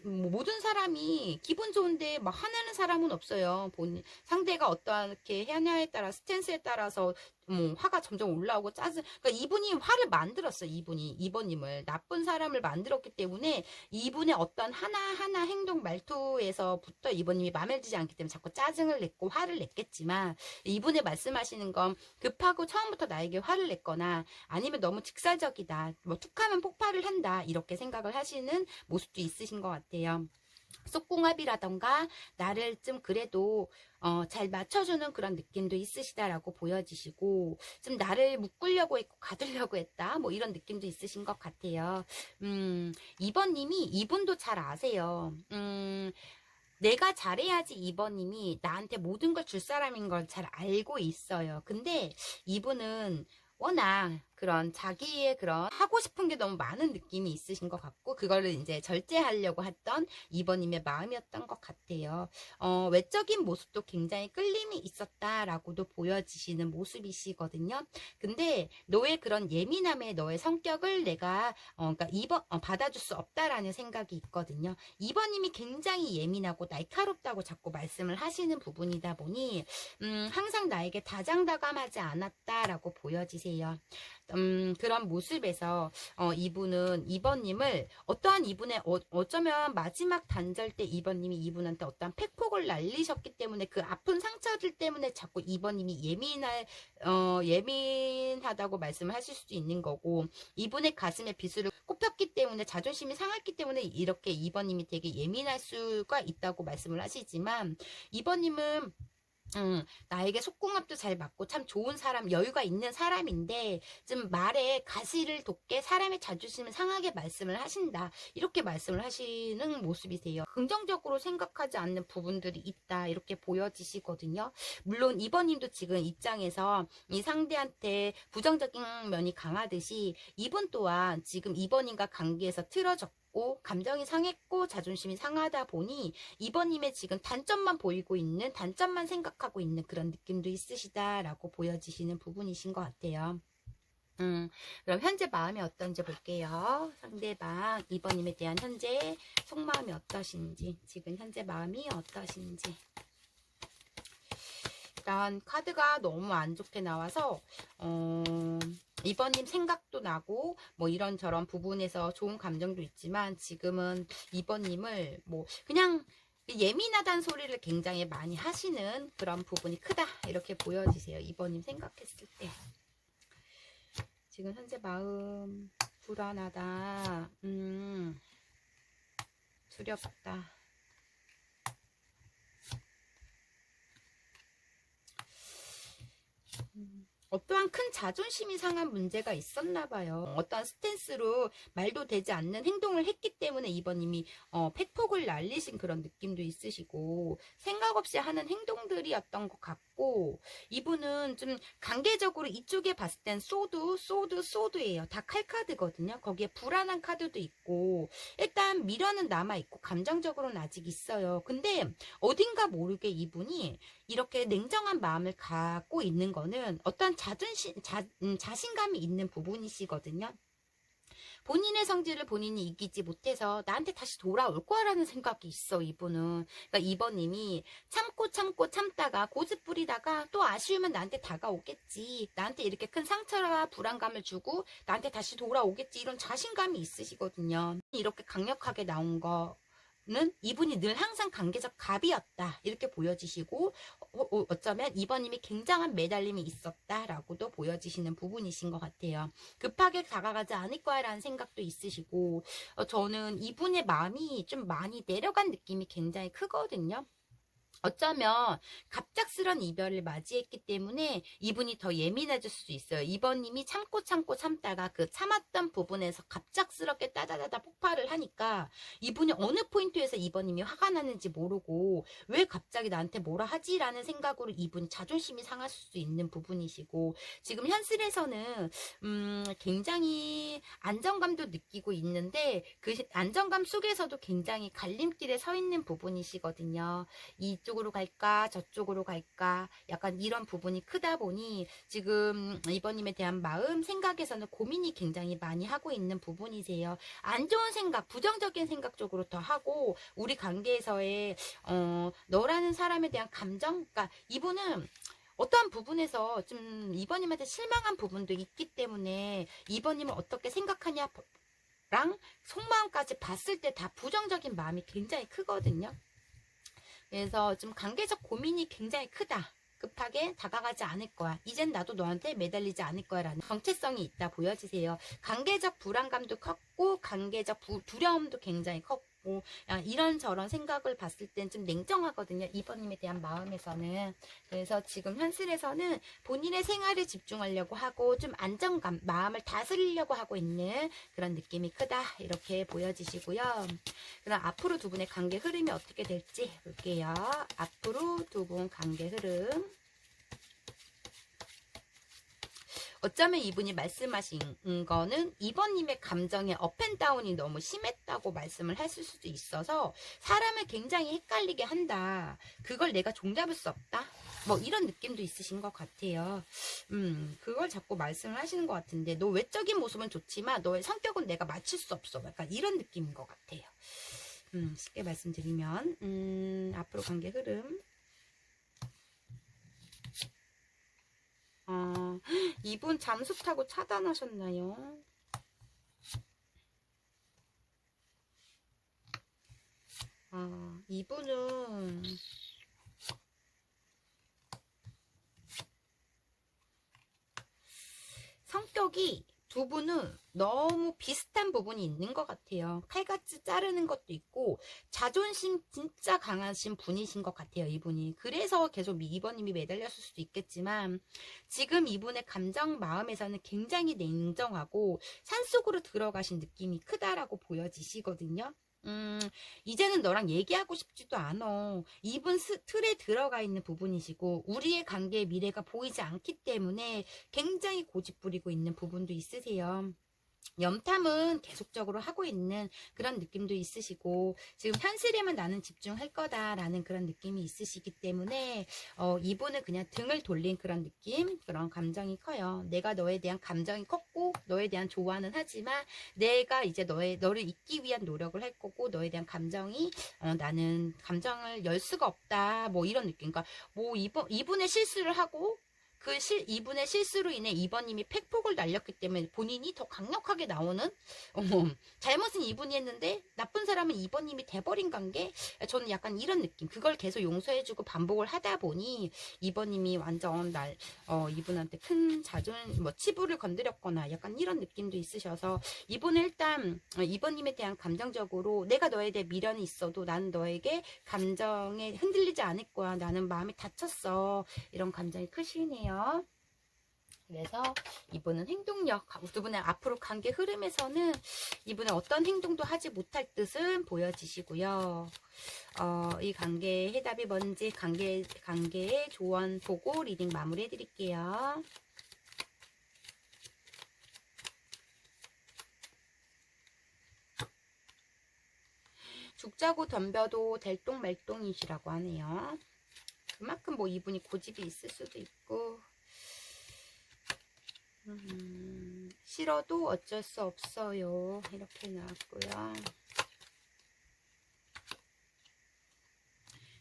Speaker 1: 모든 사람이 기분 좋은데 막 화내는 사람은 없어요. 상대가 어떻게 하냐에 따라, 스탠스에 따라서, 화가 점점 올라오고 그러니까 이분이 화를 만들었어요. 이번님을. 나쁜 사람을 만들었기 때문에, 이분의 어떤 하나하나 행동 말투에서부터 이번님이 마음에 들지 않기 때문에 자꾸 짜증을 냈고 화를 냈겠지만, 이분의 말씀하시는 건 급하고 처음부터 나에게 화를 냈거나, 아니면 너무 직설적이다. 뭐 툭하면 폭발을 한다. 이렇게 생각을 하시는 모습도 있으신 것 같아요. 속궁합이라던가 나를 좀 그래도 잘 맞춰주는 그런 느낌도 있으시다라고 보여지시고, 좀 나를 묶으려고 했고 가두려고 했다, 뭐 이런 느낌도 있으신 것 같아요. 이번님이 이분도 잘 아세요. 내가 잘해야지 이번님이 나한테 모든 걸 줄 사람인 걸 잘 알고 있어요. 근데 이분은 워낙 그런 자기의 그런 하고 싶은 게 너무 많은 느낌이 있으신 것 같고, 그거를 이제 절제하려고 했던 이번님의 마음이었던 것 같아요. 외적인 모습도 굉장히 끌림이 있었다라고도 보여지시는 모습이시거든요. 근데 너의 그런 예민함에 너의 성격을 내가 그러니까 받아줄 수 없다라는 생각이 있거든요. 이번님이 굉장히 예민하고 날카롭다고 자꾸 말씀을 하시는 부분이다 보니 항상 나에게 다장다감하지 않았다라고 보여지세요. 그런 모습에서 이번님을 어떠한 이분의 어쩌면 마지막 단절 때 이번님이 이분한테 어떠한 팩폭을 날리셨기 때문에 그 아픈 상처들 때문에 자꾸 이번님이 예민하다고 말씀을 하실 수도 있는 거고, 이분의 가슴에 비수를 꼽혔기 때문에 자존심이 상했기 때문에 이렇게 이번님이 되게 예민할 수가 있다고 말씀을 하시지만, 이번님은 나에게 속궁합도 잘 맞고 참 좋은 사람, 여유가 있는 사람인데 좀 말에 가시를 돋게 사람의 자존심을 상하게 말씀을 하신다, 이렇게 말씀을 하시는 모습이세요. 긍정적으로 생각하지 않는 부분들이 있다, 이렇게 보여지시거든요. 물론 이번님도 지금 입장에서 이 상대한테 부정적인 면이 강하듯이, 이분 또한 지금 이번님과 관계에서 틀어졌고 감정이 상했고 자존심이 상하다 보니 이번님의 지금 단점만 보이고 있는, 단점만 생각하고 있는 그런 느낌도 있으시다라고 보여지시는 부분이신 것 같아요. 그럼 현재 마음이 어떤지 볼게요. 상대방 이번님에 대한 현재 속마음이 어떠신지, 지금 현재 마음이 어떠신지. 일단 카드가 너무 안 좋게 나와서 이번님 생각도 나고 뭐 이런저런 부분에서 좋은 감정도 있지만, 지금은 이번님을 뭐 그냥 예민하다는 소리를 굉장히 많이 하시는 그런 부분이 크다, 이렇게 보여지세요. 이번님 생각했을 때 지금 현재 마음 불안하다, 두렵다. 어떠한 큰 자존심이 상한 문제가 있었나 봐요. 어떠한 스탠스로 말도 되지 않는 행동을 했기 때문에 이번님이 팩폭을 날리신 그런 느낌도 있으시고, 생각 없이 하는 행동들이었던 것 같고, 이분은 좀 관계적으로 이쪽에 봤을 땐 소드예요. 다 칼카드거든요. 거기에 불안한 카드도 있고, 일단 미련은 남아있고 감정적으로는 아직 있어요. 근데 어딘가 모르게 이분이 이렇게 냉정한 마음을 갖고 있는 거는 어떤 자신감이 있는 부분이시거든요. 본인의 성질을 본인이 이기지 못해서 나한테 다시 돌아올 거라는 생각이 있어, 이분은. 그러니까 이번님이 참고 참다가 고집 부리다가 또 아쉬우면 나한테 다가오겠지, 나한테 이렇게 큰 상처와 불안감을 주고 나한테 다시 돌아오겠지, 이런 자신감이 있으시거든요. 이렇게 강력하게 나온 거 는 이분이 늘 항상 관계적 갑이었다, 이렇게 보여지시고, 어쩌면 이번님이 굉장한 매달림이 있었다라고도 보여지시는 부분이신 것 같아요. 급하게 다가가지 않을 거야라는 생각도 있으시고, 저는 이분의 마음이 좀 많이 내려간 느낌이 굉장히 크거든요. 어쩌면 갑작스런 이별을 맞이했기 때문에 이분이 더 예민해질 수도 있어요. 이번님이 참고 참다가 그 참았던 부분에서 갑작스럽게 따다다다 폭발을 하니까 이분이 어느 포인트에서 이번님이 화가 나는지 모르고 왜 갑자기 나한테 뭐라 하지? 라는 생각으로 이분 자존심이 상할 수 있는 부분이시고, 지금 현실에서는 굉장히 안정감도 느끼고 있는데 그 안정감 속에서도 굉장히 갈림길에 서 있는 부분이시거든요. 이쪽 이쪽으로 갈까 저쪽으로 갈까 약간 이런 부분이 크다 보니 지금 이번님에 대한 마음 생각에서는 고민이 굉장히 많이 하고 있는 부분이세요. 안 좋은 생각 부정적인 생각 쪽으로 더 하고 우리 관계에서의 너라는 사람에 대한 감정 그러니까 이분은 어떠한 부분에서 좀 이번님한테 실망한 부분도 있기 때문에 이번님을 어떻게 생각하냐 랑 속마음까지 봤을 때 다 부정적인 마음이 굉장히 크거든요. 그래서 좀 관계적 고민이 굉장히 크다. 급하게 다가가지 않을 거야. 이젠 나도 너한테 매달리지 않을 거야 라는 정체성이 있다 보여지세요. 관계적 불안감도 컸고 관계적 두려움도 굉장히 컸고 이런저런 생각을 봤을 땐 좀 냉정하거든요. 이번님에 대한 마음에서는. 그래서 지금 현실에서는 본인의 생활에 집중하려고 하고 좀 안정감, 마음을 다스리려고 하고 있는 그런 느낌이 크다. 이렇게 보여지시고요. 그럼 앞으로 두 분의 관계 흐름이 어떻게 될지 볼게요. 앞으로 두 분 관계 흐름. 어쩌면 이분이 말씀하신 거는 이번님의 감정의 업앤다운이 너무 심했다고 말씀을 하실 수도 있어서 사람을 굉장히 헷갈리게 한다. 그걸 내가 종잡을 수 없다. 뭐 이런 느낌도 있으신 것 같아요. 그걸 자꾸 말씀을 하시는 것 같은데 너 외적인 모습은 좋지만 너의 성격은 내가 맞출 수 없어. 약간 이런 느낌인 것 같아요. 쉽게 말씀드리면 앞으로 관계 흐름. 이분 잠수 타고 차단하셨나요? 이분은 성격이 두 분은 너무 비슷한 부분이 있는 것 같아요. 칼같이 자르는 것도 있고 자존심 진짜 강하신 분이신 것 같아요. 이분이. 그래서 계속 이번님이 매달렸을 수도 있겠지만 지금 이분의 감정 마음에서는 굉장히 냉정하고 산속으로 들어가신 느낌이 크다라고 보여지시거든요. 이제는 너랑 얘기하고 싶지도 않아. 이분 틀에 들어가 있는 부분이시고 우리의 관계의 미래가 보이지 않기 때문에 굉장히 고집부리고 있는 부분도 있으세요. 염탐은 계속적으로 하고 있는 그런 느낌도 있으시고 지금 현실에만 나는 집중할 거다라는 그런 느낌이 있으시기 때문에 이분은 그냥 등을 돌린 그런 느낌 그런 감정이 커요. 내가 너에 대한 감정이 컸고 너에 대한 좋아는 하지만 내가 이제 너를 잊기 위한 노력을 할 거고 너에 대한 감정이 나는 감정을 열 수가 없다 뭐 이런 느낌. 그러니까 뭐 이분의 실수를 하고 이분의 실수로 인해 이번님이 팩폭을 날렸기 때문에 본인이 더 강력하게 나오는 잘못은 이분이 했는데 나쁜 사람은 이번님이 돼버린 관계. 저는 약간 이런 느낌. 그걸 계속 용서해주고 반복을 하다 보니 이번님이 완전 이분한테 큰 치부를 건드렸거나 약간 이런 느낌도 있으셔서 이분은 일단 이번님에 대한 감정적으로 내가 너에 대해 미련이 있어도 나는 너에게 감정에 흔들리지 않을 거야. 나는 마음이 다쳤어. 이런 감정이 크시네요. 그래서 이분은 행동력, 두 분의 앞으로 관계 흐름에서는 이분은 어떤 행동도 하지 못할 뜻은 보여지시고요. 이 관계의 해답이 뭔지 관계의 조언 보고 리딩 마무리 해드릴게요. 죽자고 덤벼도 될똥말똥이시라고 하네요. 그만큼 뭐 이분이 고집이 있을 수도 있고 싫어도 어쩔 수 없어요. 이렇게 나왔고요.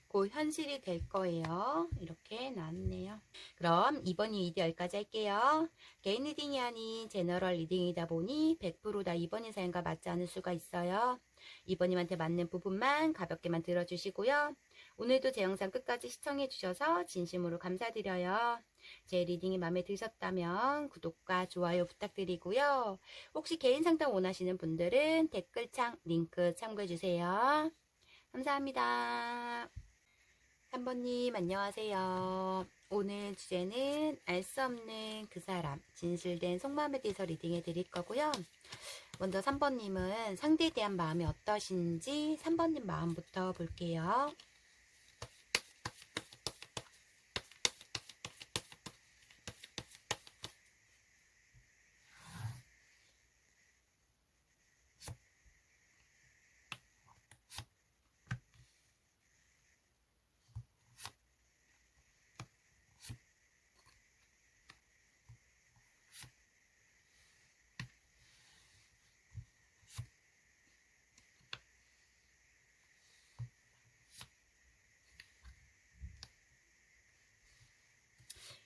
Speaker 1: 곧 현실이 될 거예요. 이렇게 나왔네요. 그럼 이번이 여기까지 할게요. 개인 리딩이 아닌 제너럴 리딩이다 보니 100% 다 이번인 사연과 맞지 않을 수가 있어요. 이번님한테 맞는 부분만 가볍게만 들어주시고요. 오늘도 제 영상 끝까지 시청해주셔서 진심으로 감사드려요. 제 리딩이 마음에 드셨다면 구독과 좋아요 부탁드리고요. 혹시 개인 상담 원하시는 분들은 댓글창 링크 참고해주세요. 감사합니다. 3번님 안녕하세요. 오늘 주제는 알 수 없는 그 사람 진실된 속마음에 대해서 리딩해 드릴 거고요. 먼저 3번님은 상대에 대한 마음이 어떠신지 3번님 마음부터 볼게요.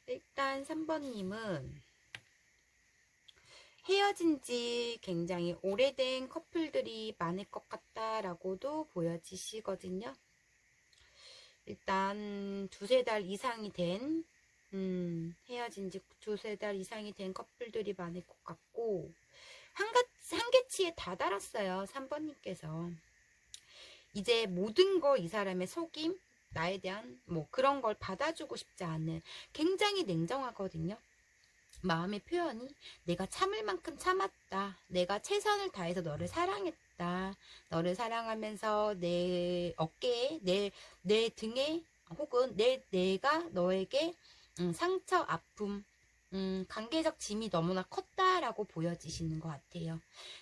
Speaker 1: 일단 3번님은 헤어진 지 굉장히 오래된 커플들이 많을 것 같다라고도 보여지시거든요. 일단 두세 달 이상이 된 헤어진 지 두세 달 이상이 된 커플들이 많을 것 같고 한계치에 다다랐어요. 3번님께서 이제 모든 거 이 사람의 속임, 나에 대한 뭐 그런 걸 받아주고 싶지 않은, 굉장히 냉정하거든요. 마음의 표현이 내가 참을 만큼 참았다. 내가 최선을 다해서 너를 사랑했다. 너를 사랑하면서 내 어깨에, 내 등에, 혹은 내가 너에게 상처, 아픔, 관계적 짐이 너무나 컸다라고 보여지시는 것 같아요.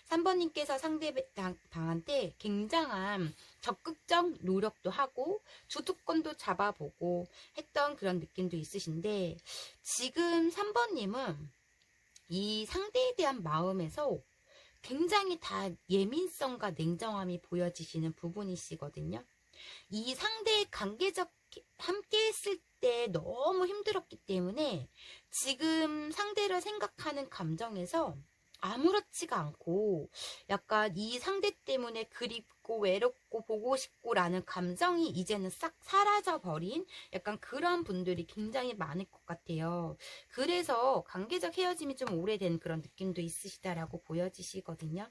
Speaker 1: 3번님께서 상대방한테 굉장한 적극적 노력도 하고 주도권도 잡아보고 했던 그런 느낌도 있으신데, 지금 3번님은 이 상대에 대한 마음에서 굉장히 다 예민성과 냉정함이 보여지시는 부분이시거든요. 이 상대의 관계적 함께 했을 때 너무 힘들었기 때문에 지금 상대를 생각하는 감정에서 아무렇지가 않고 약간 이 상대 때문에 그립고 외롭고 보고 싶고 라는 감정이 이제는 싹 사라져 버린 약간 그런 분들이 굉장히 많을 것 같아요. 그래서 관계적 헤어짐이 좀 오래된 그런 느낌도 있으시다라고 보여지시거든요.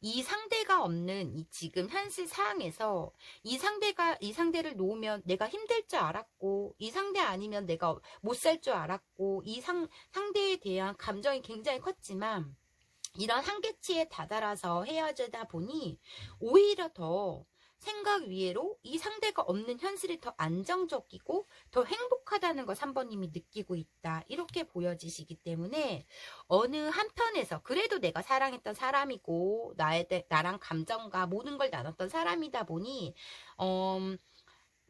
Speaker 1: 이 상대가 없는 이 지금 현실 상황에서 이 상대를 놓으면 내가 힘들 줄 알았고, 이 상대 아니면 내가 못 살 줄 알았고, 이 상대에 대한 감정이 굉장히 컸지만 이런 한계치에 다다라서 헤어지다 보니 오히려 더 생각 위에로 이 상대가 없는 현실이 더 안정적이고 더 행복하다는 걸 3번님이 느끼고 있다. 이렇게 보여지시기 때문에 어느 한편에서 그래도 내가 사랑했던 사람이고 나랑 감정과 모든 걸 나눴던 사람이다 보니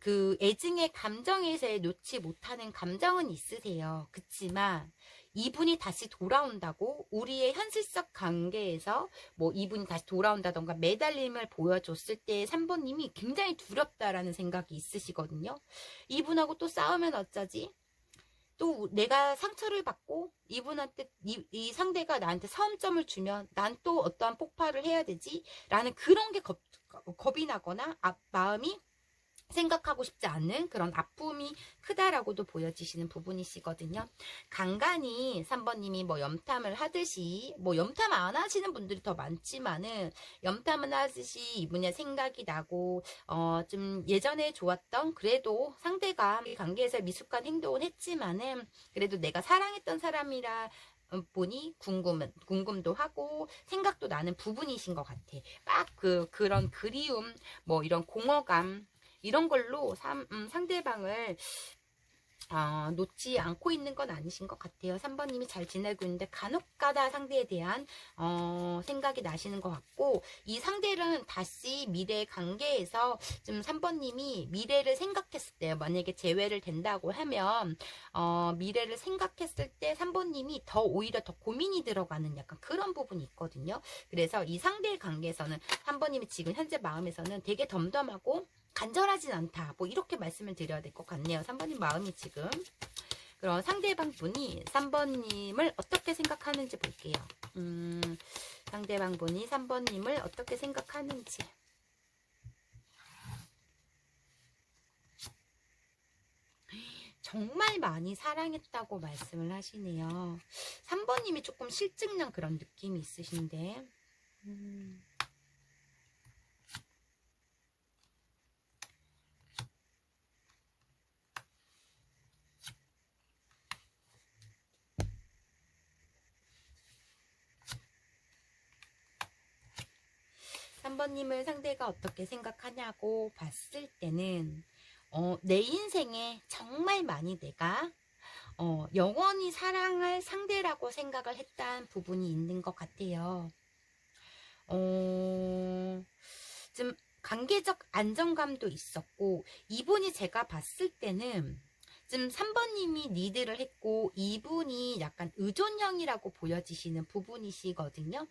Speaker 1: 그 애증의 감정에서 놓지 못하는 감정은 있으세요. 그치만 이분이 다시 돌아온다고 우리의 현실적 관계에서 뭐 이분이 다시 돌아온다던가 매달림을 보여줬을 때 3번님이 굉장히 두렵다라는 생각이 있으시거든요. 이분하고 또 싸우면 어쩌지? 또 내가 상처를 받고 이분한테 이 상대가 나한테 싸움점을 주면 난 또 어떠한 폭발을 해야 되지? 라는 그런 게 겁이 나거나 마음이 생각하고 싶지 않은 그런 아픔이 크다라고도 보여지시는 부분이시거든요. 간간히 3번님이 뭐 염탐을 하듯이, 뭐 염탐 안 하시는 분들이 더 많지만은 염탐은 하듯이 이분의 생각이 나고 좀 예전에 좋았던, 그래도 상대가 관계에서 미숙한 행동을 했지만은 그래도 내가 사랑했던 사람이라 보니 궁금도 하고 생각도 나는 부분이신 것 같아. 막 그런 그리움, 뭐 이런 공허감, 이런 걸로 상대방을 놓지 않고 있는 건 아니신 것 같아요. 3번님이 잘 지내고 있는데 간혹가다 상대에 대한 생각이 나시는 것 같고, 이 상대는 다시 미래 관계에서 좀 3번님이 미래를 생각했을 때, 만약에 재회를 된다고 하면 미래를 생각했을 때 3번님이 오히려 더 고민이 들어가는 약간 그런 부분이 있거든요. 그래서 이 상대의 관계에서는 3번님이 지금 현재 마음에서는 되게 덤덤하고 간절하진 않다. 뭐 이렇게 말씀을 드려야 될 것 같네요. 3번님 마음이 지금. 그럼 상대방 분이 3번님을 어떻게 생각하는지 볼게요. 상대방 분이 3번님을 어떻게 생각하는지. 정말 많이 사랑했다고 말씀을 하시네요. 3번님이 조금 실증난 그런 느낌이 있으신데. 3번님을 상대가 어떻게 생각하냐고 봤을 때는 내 인생에 정말 많이 내가 영원히 사랑할 상대라고 생각을 했다는 부분이 있는 것 같아요. 좀 관계적 안정감도 있었고, 이분이 제가 봤을 때는 좀 3번님이 리드를 했고 이분이 약간 의존형이라고 보여지시는 부분이시거든요.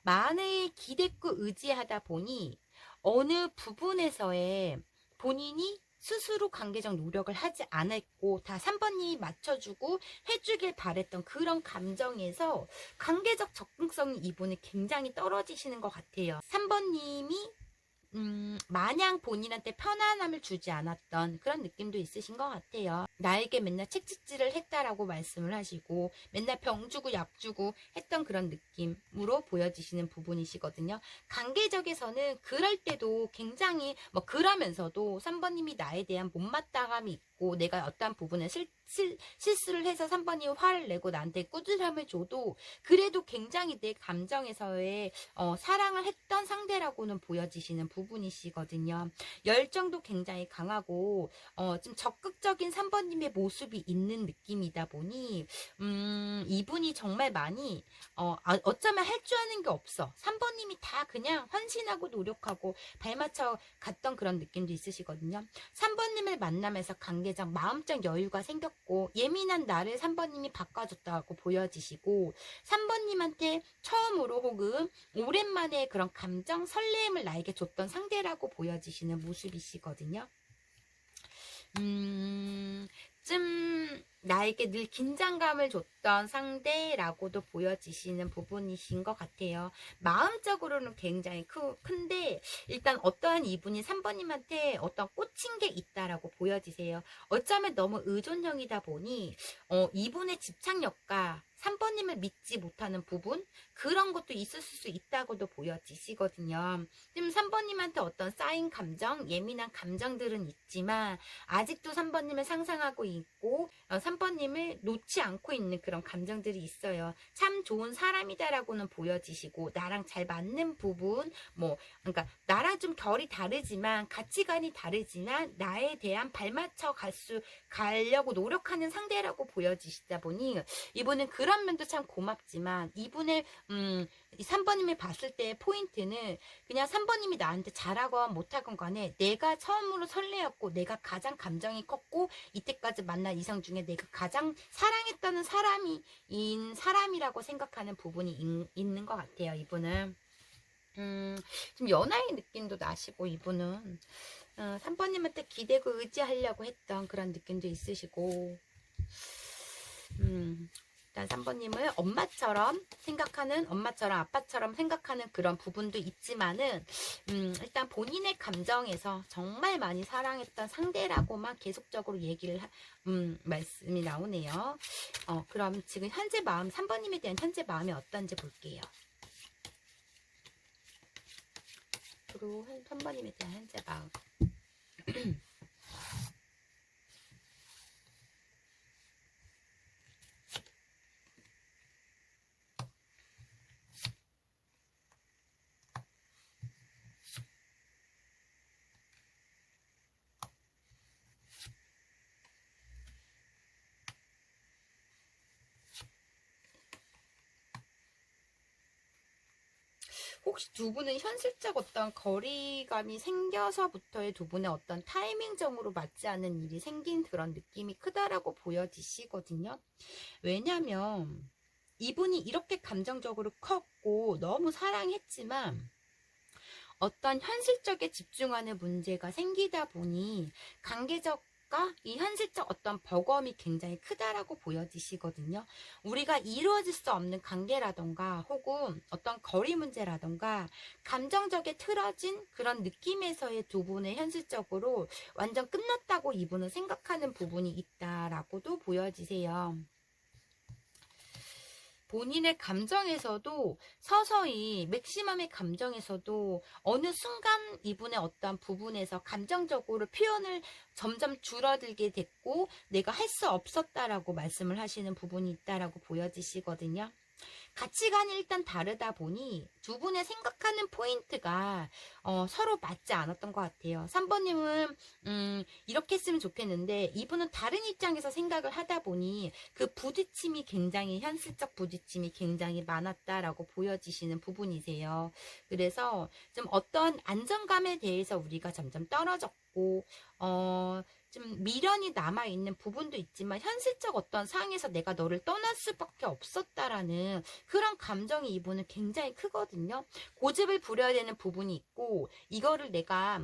Speaker 1: 많이 기댔고 의지하다 보니 어느 부분에서의 본인이 스스로 관계적 노력을 하지 않았고 다 3번님이 맞춰주고 해주길 바랬던 그런 감정에서 관계적 접근성이 이분은 굉장히 떨어지시는 것 같아요. 3번님이 마냥 본인한테 편안함을 주지 않았던 그런 느낌도 있으신 것 같아요. 나에게 맨날 책찍질을 했다라고 말씀을 하시고 맨날 병 주고 약 주고 했던 그런 느낌으로 보여지시는 부분이시거든요. 관계적에서는 그럴 때도 굉장히 그러면서도 3번님이 나에 대한 못마땅함이 있고 내가 어떠한 부분에 실수를 해서 3번님이 화를 내고 나한테 꾸준함을 줘도 그래도 굉장히 내 감정에서의 사랑을 했던 상대라고는 보여지시는 부분이시거든요. 열정도 굉장히 강하고 좀 적극적인 3번님의 모습이 있는 느낌이다 보니 이분이 정말 많이 어쩌면 할 줄 아는 게 없어. 3번님이 다 그냥 헌신하고 노력하고 발맞춰 갔던 그런 느낌도 있으시거든요. 3번님을 만나면서 관계적 마음적 여유가 생겼고 예민한 나를 3번님이 바꿔줬다고 보여지시고 3번님한테 처음으로 혹은 오랜만에 그런 감정 설레임을 나에게 줬던 상대라고 보여지시는 모습이시거든요. 좀 나에게 늘 긴장감을 줬던 상대라고도 보여지시는 부분이신 것 같아요. 마음적으로는 굉장히 큰데 일단 어떠한 이분이 3번님한테 어떤 꽂힌 게 있다라고 보여지세요. 어쩌면 너무 의존형이다 보니 이분의 집착력과 3번님을 믿지 못하는 부분 그런 것도 있을 수 있다고도 보여지시거든요. 지금 3번님한테 어떤 쌓인 감정, 예민한 감정들은 있지만 아직도 3번님을 상상하고 있고 3번님을 놓지 않고 있는 그런 감정들이 있어요. 참 좋은 사람이다라고는 보여지시고 나랑 잘 맞는 부분 그러니까 나랑 좀 결이 다르지만 가치관이 다르지만 나에 대한 발맞춰 가려고 노력하는 상대라고 보여지시다 보니 이분은 그런 면도 참 고맙지만 이분의 3번님이 봤을 때의 포인트는 그냥 3번님이 나한테 잘하건 못하건 간에 내가 처음으로 설레었고 내가 가장 감정이 컸고 이때까지 만난 이성 중에 내가 가장 사랑했다는 사람이라고 생각하는 부분이 있는 것 같아요. 이분은 좀 연하의 느낌도 나시고 이분은 3번님한테 기대고 의지하려고 했던 그런 느낌도 있으시고 일단 3번님을 엄마처럼 아빠처럼 생각하는 그런 부분도 있지만은 일단 본인의 감정에서 정말 많이 사랑했던 상대라고만 계속적으로 말씀이 나오네요. 그럼 지금 현재 마음 3번님에 대한 현재 마음이 어떤지 볼게요. 그리고 3번님에 대한 현재 마음 혹시 두 분은 현실적 어떤 거리감이 생겨서부터의 두 분의 어떤 타이밍적으로 맞지 않는 일이 생긴 그런 느낌이 크다라고 보여지시거든요. 왜냐면 이분이 이렇게 감정적으로 컸고 너무 사랑했지만 어떤 현실적에 집중하는 문제가 생기다 보니 관계적 이 현실적 어떤 버거움이 굉장히 크다라고 보여지시거든요. 우리가 이루어질 수 없는 관계라던가 혹은 어떤 거리 문제라던가 감정적에 틀어진 그런 느낌에서의 두 분의 현실적으로 완전 끝났다고 이분은 생각하는 부분이 있다라고도 보여지세요. 본인의 감정에서도 서서히 맥시멈의 감정에서도 어느 순간 이분의 어떤 부분에서 감정적으로 표현을 점점 줄어들게 됐고 내가 할 수 없었다라고 말씀을 하시는 부분이 있다라고 보여지시거든요. 가치관이 일단 다르다 보니 두 분의 생각하는 포인트가 서로 맞지 않았던 것 같아요. 3번님은 이렇게 했으면 좋겠는데 이분은 다른 입장에서 생각을 하다 보니 그 부딪힘이 굉장히 현실적 부딪힘이 굉장히 많았다라고 보여지시는 부분이세요. 그래서 좀 어떤 안정감에 대해서 우리가 점점 떨어졌고 좀 미련이 남아있는 부분도 있지만 현실적 어떤 상황에서 내가 너를 떠날 수밖에 없었다라는 그런 감정이 이분은 굉장히 크거든요. 고집을 부려야 되는 부분이 있고 이거를 내가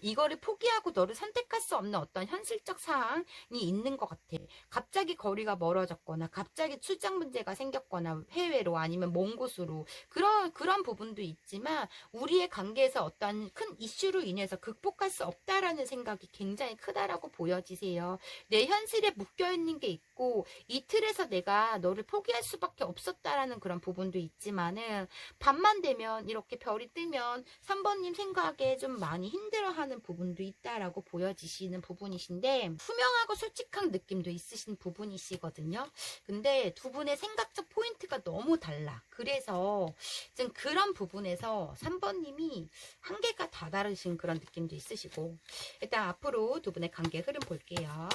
Speaker 1: 이거를 포기하고 너를 선택할 수 없는 어떤 현실적 사항이 있는 것 같아. 갑자기 거리가 멀어졌거나, 갑자기 출장 문제가 생겼거나, 해외로 아니면 먼 곳으로. 그런 부분도 있지만, 우리의 관계에서 어떤 큰 이슈로 인해서 극복할 수 없다라는 생각이 굉장히 크다라고 보여지세요. 내 현실에 묶여있는 게 있고, 이 틀에서 내가 너를 포기할 수밖에 없었다라는 그런 부분도 있지만은, 밤만 되면, 이렇게 별이 뜨면, 3번님 생각에 좀 많이 힘들어하는 부분도 있다라고 보여지시는 부분이신데, 투명하고 솔직한 느낌도 있으신 부분이시거든요. 근데 두 분의 생각적 포인트가 너무 달라. 그래서 지금 그런 부분에서 3번님이 한계가 다 다르신 그런 느낌도 있으시고, 일단 앞으로 두 분의 관계 흐름 볼게요.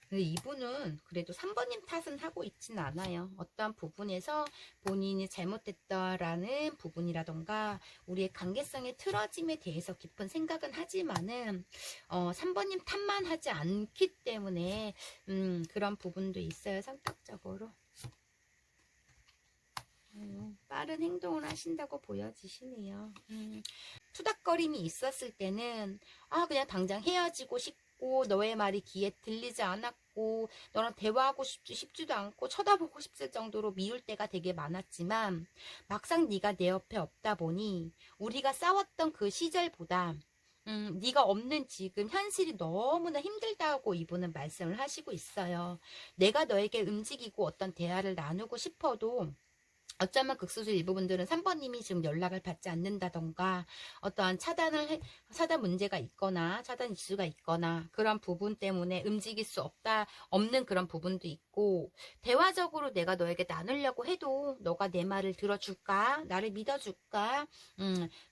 Speaker 1: 근데 이분은 그래도 3번님 탓은 하고 있진 않아요. 어떠한 부분에서 본인이 잘못됐다라는 부분이라던가 우리의 관계성의 틀어짐에 대해서 깊은 생각은 하지만은 3번님 탓만 하지 않기 때문에 그런 부분도 있어요. 성격적으로. 빠른 행동을 하신다고 보여지시네요. 투닥거림이 있었을 때는 그냥 당장 헤어지고 싶고 너의 말이 귀에 들리지 않았고 너랑 대화하고 싶지도 않고 쳐다보고 싶을 정도로 미울 때가 되게 많았지만 막상 네가 내 옆에 없다 보니 우리가 싸웠던 그 시절보다 네가 없는 지금 현실이 너무나 힘들다고 이분은 말씀을 하시고 있어요. 내가 너에게 움직이고 어떤 대화를 나누고 싶어도 어쩌면 극소수 일부분들은 3번님이 지금 연락을 받지 않는다던가 어떠한 차단 문제가 있거나 차단 이슈가 있거나 그런 부분 때문에 움직일 수 없는 그런 부분도 있고 대화적으로 내가 너에게 나누려고 해도 너가 내 말을 들어줄까? 나를 믿어줄까?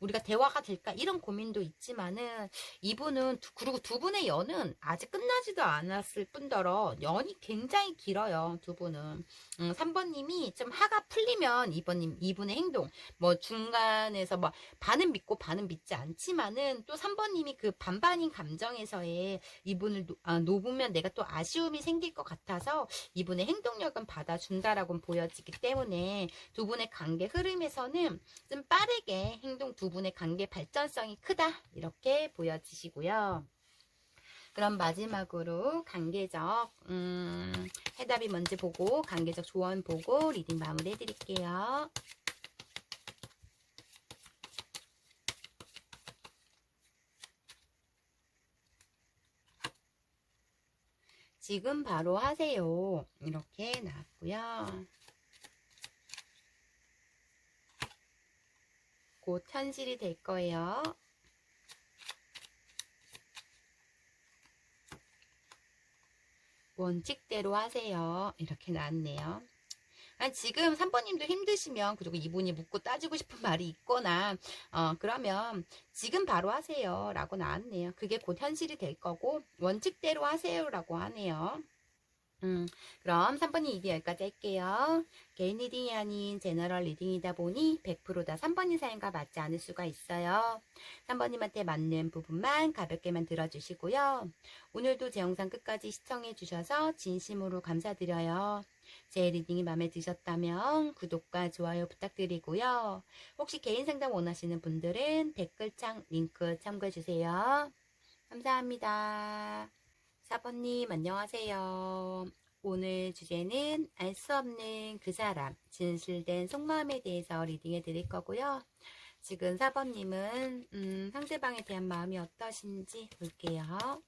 Speaker 1: 우리가 대화가 될까? 이런 고민도 있지만은 이분은 그리고 두 분의 연은 아직 끝나지도 않았을 뿐더러 연이 굉장히 길어요. 두 분은 3번님이 좀 하가 풀리면 이분의 행동 뭐 중간에서 뭐 반은 믿고 반은 믿지 않지만은 또 3번님이 그 반반인 감정에서의 이분을 놓으면 내가 또 아쉬움이 생길 것 같아서 이분의 행동력은 받아준다라고 보여지기 때문에 두 분의 관계 흐름에서는 좀 빠르게 두 분의 관계 발전성이 크다 이렇게 보여지시고요. 그럼 마지막으로 관계적 해답이 뭔지 보고 관계적 조언 보고 리딩 마무리 해드릴게요. 지금 바로 하세요. 이렇게 나왔고요. 곧 현실이 될 거예요. 원칙대로 하세요. 이렇게 나왔네요. 지금 3번님도 힘드시면 그리고 이분이 묻고 따지고 싶은 말이 있거나 그러면 지금 바로 하세요 라고 나왔네요. 그게 곧 현실이 될 거고 원칙대로 하세요 라고 하네요. 그럼 3번님 리딩 여기까지 할게요. 개인 리딩이 아닌 제너럴 리딩이다 보니 100%다 3번님 사연과 맞지 않을 수가 있어요. 3번님한테 맞는 부분만 가볍게만 들어주시고요. 오늘도 제 영상 끝까지 시청해주셔서 진심으로 감사드려요. 제 리딩이 마음에 드셨다면 구독과 좋아요 부탁드리고요. 혹시 개인 상담 원하시는 분들은 댓글창 링크 참고해주세요. 감사합니다. 4번님 안녕하세요. 오늘 주제는 알 수 없는 그 사람, 진실된 속마음에 대해서 리딩해 드릴 거고요. 지금 4번님은 상대방에 대한 마음이 어떠신지 볼게요.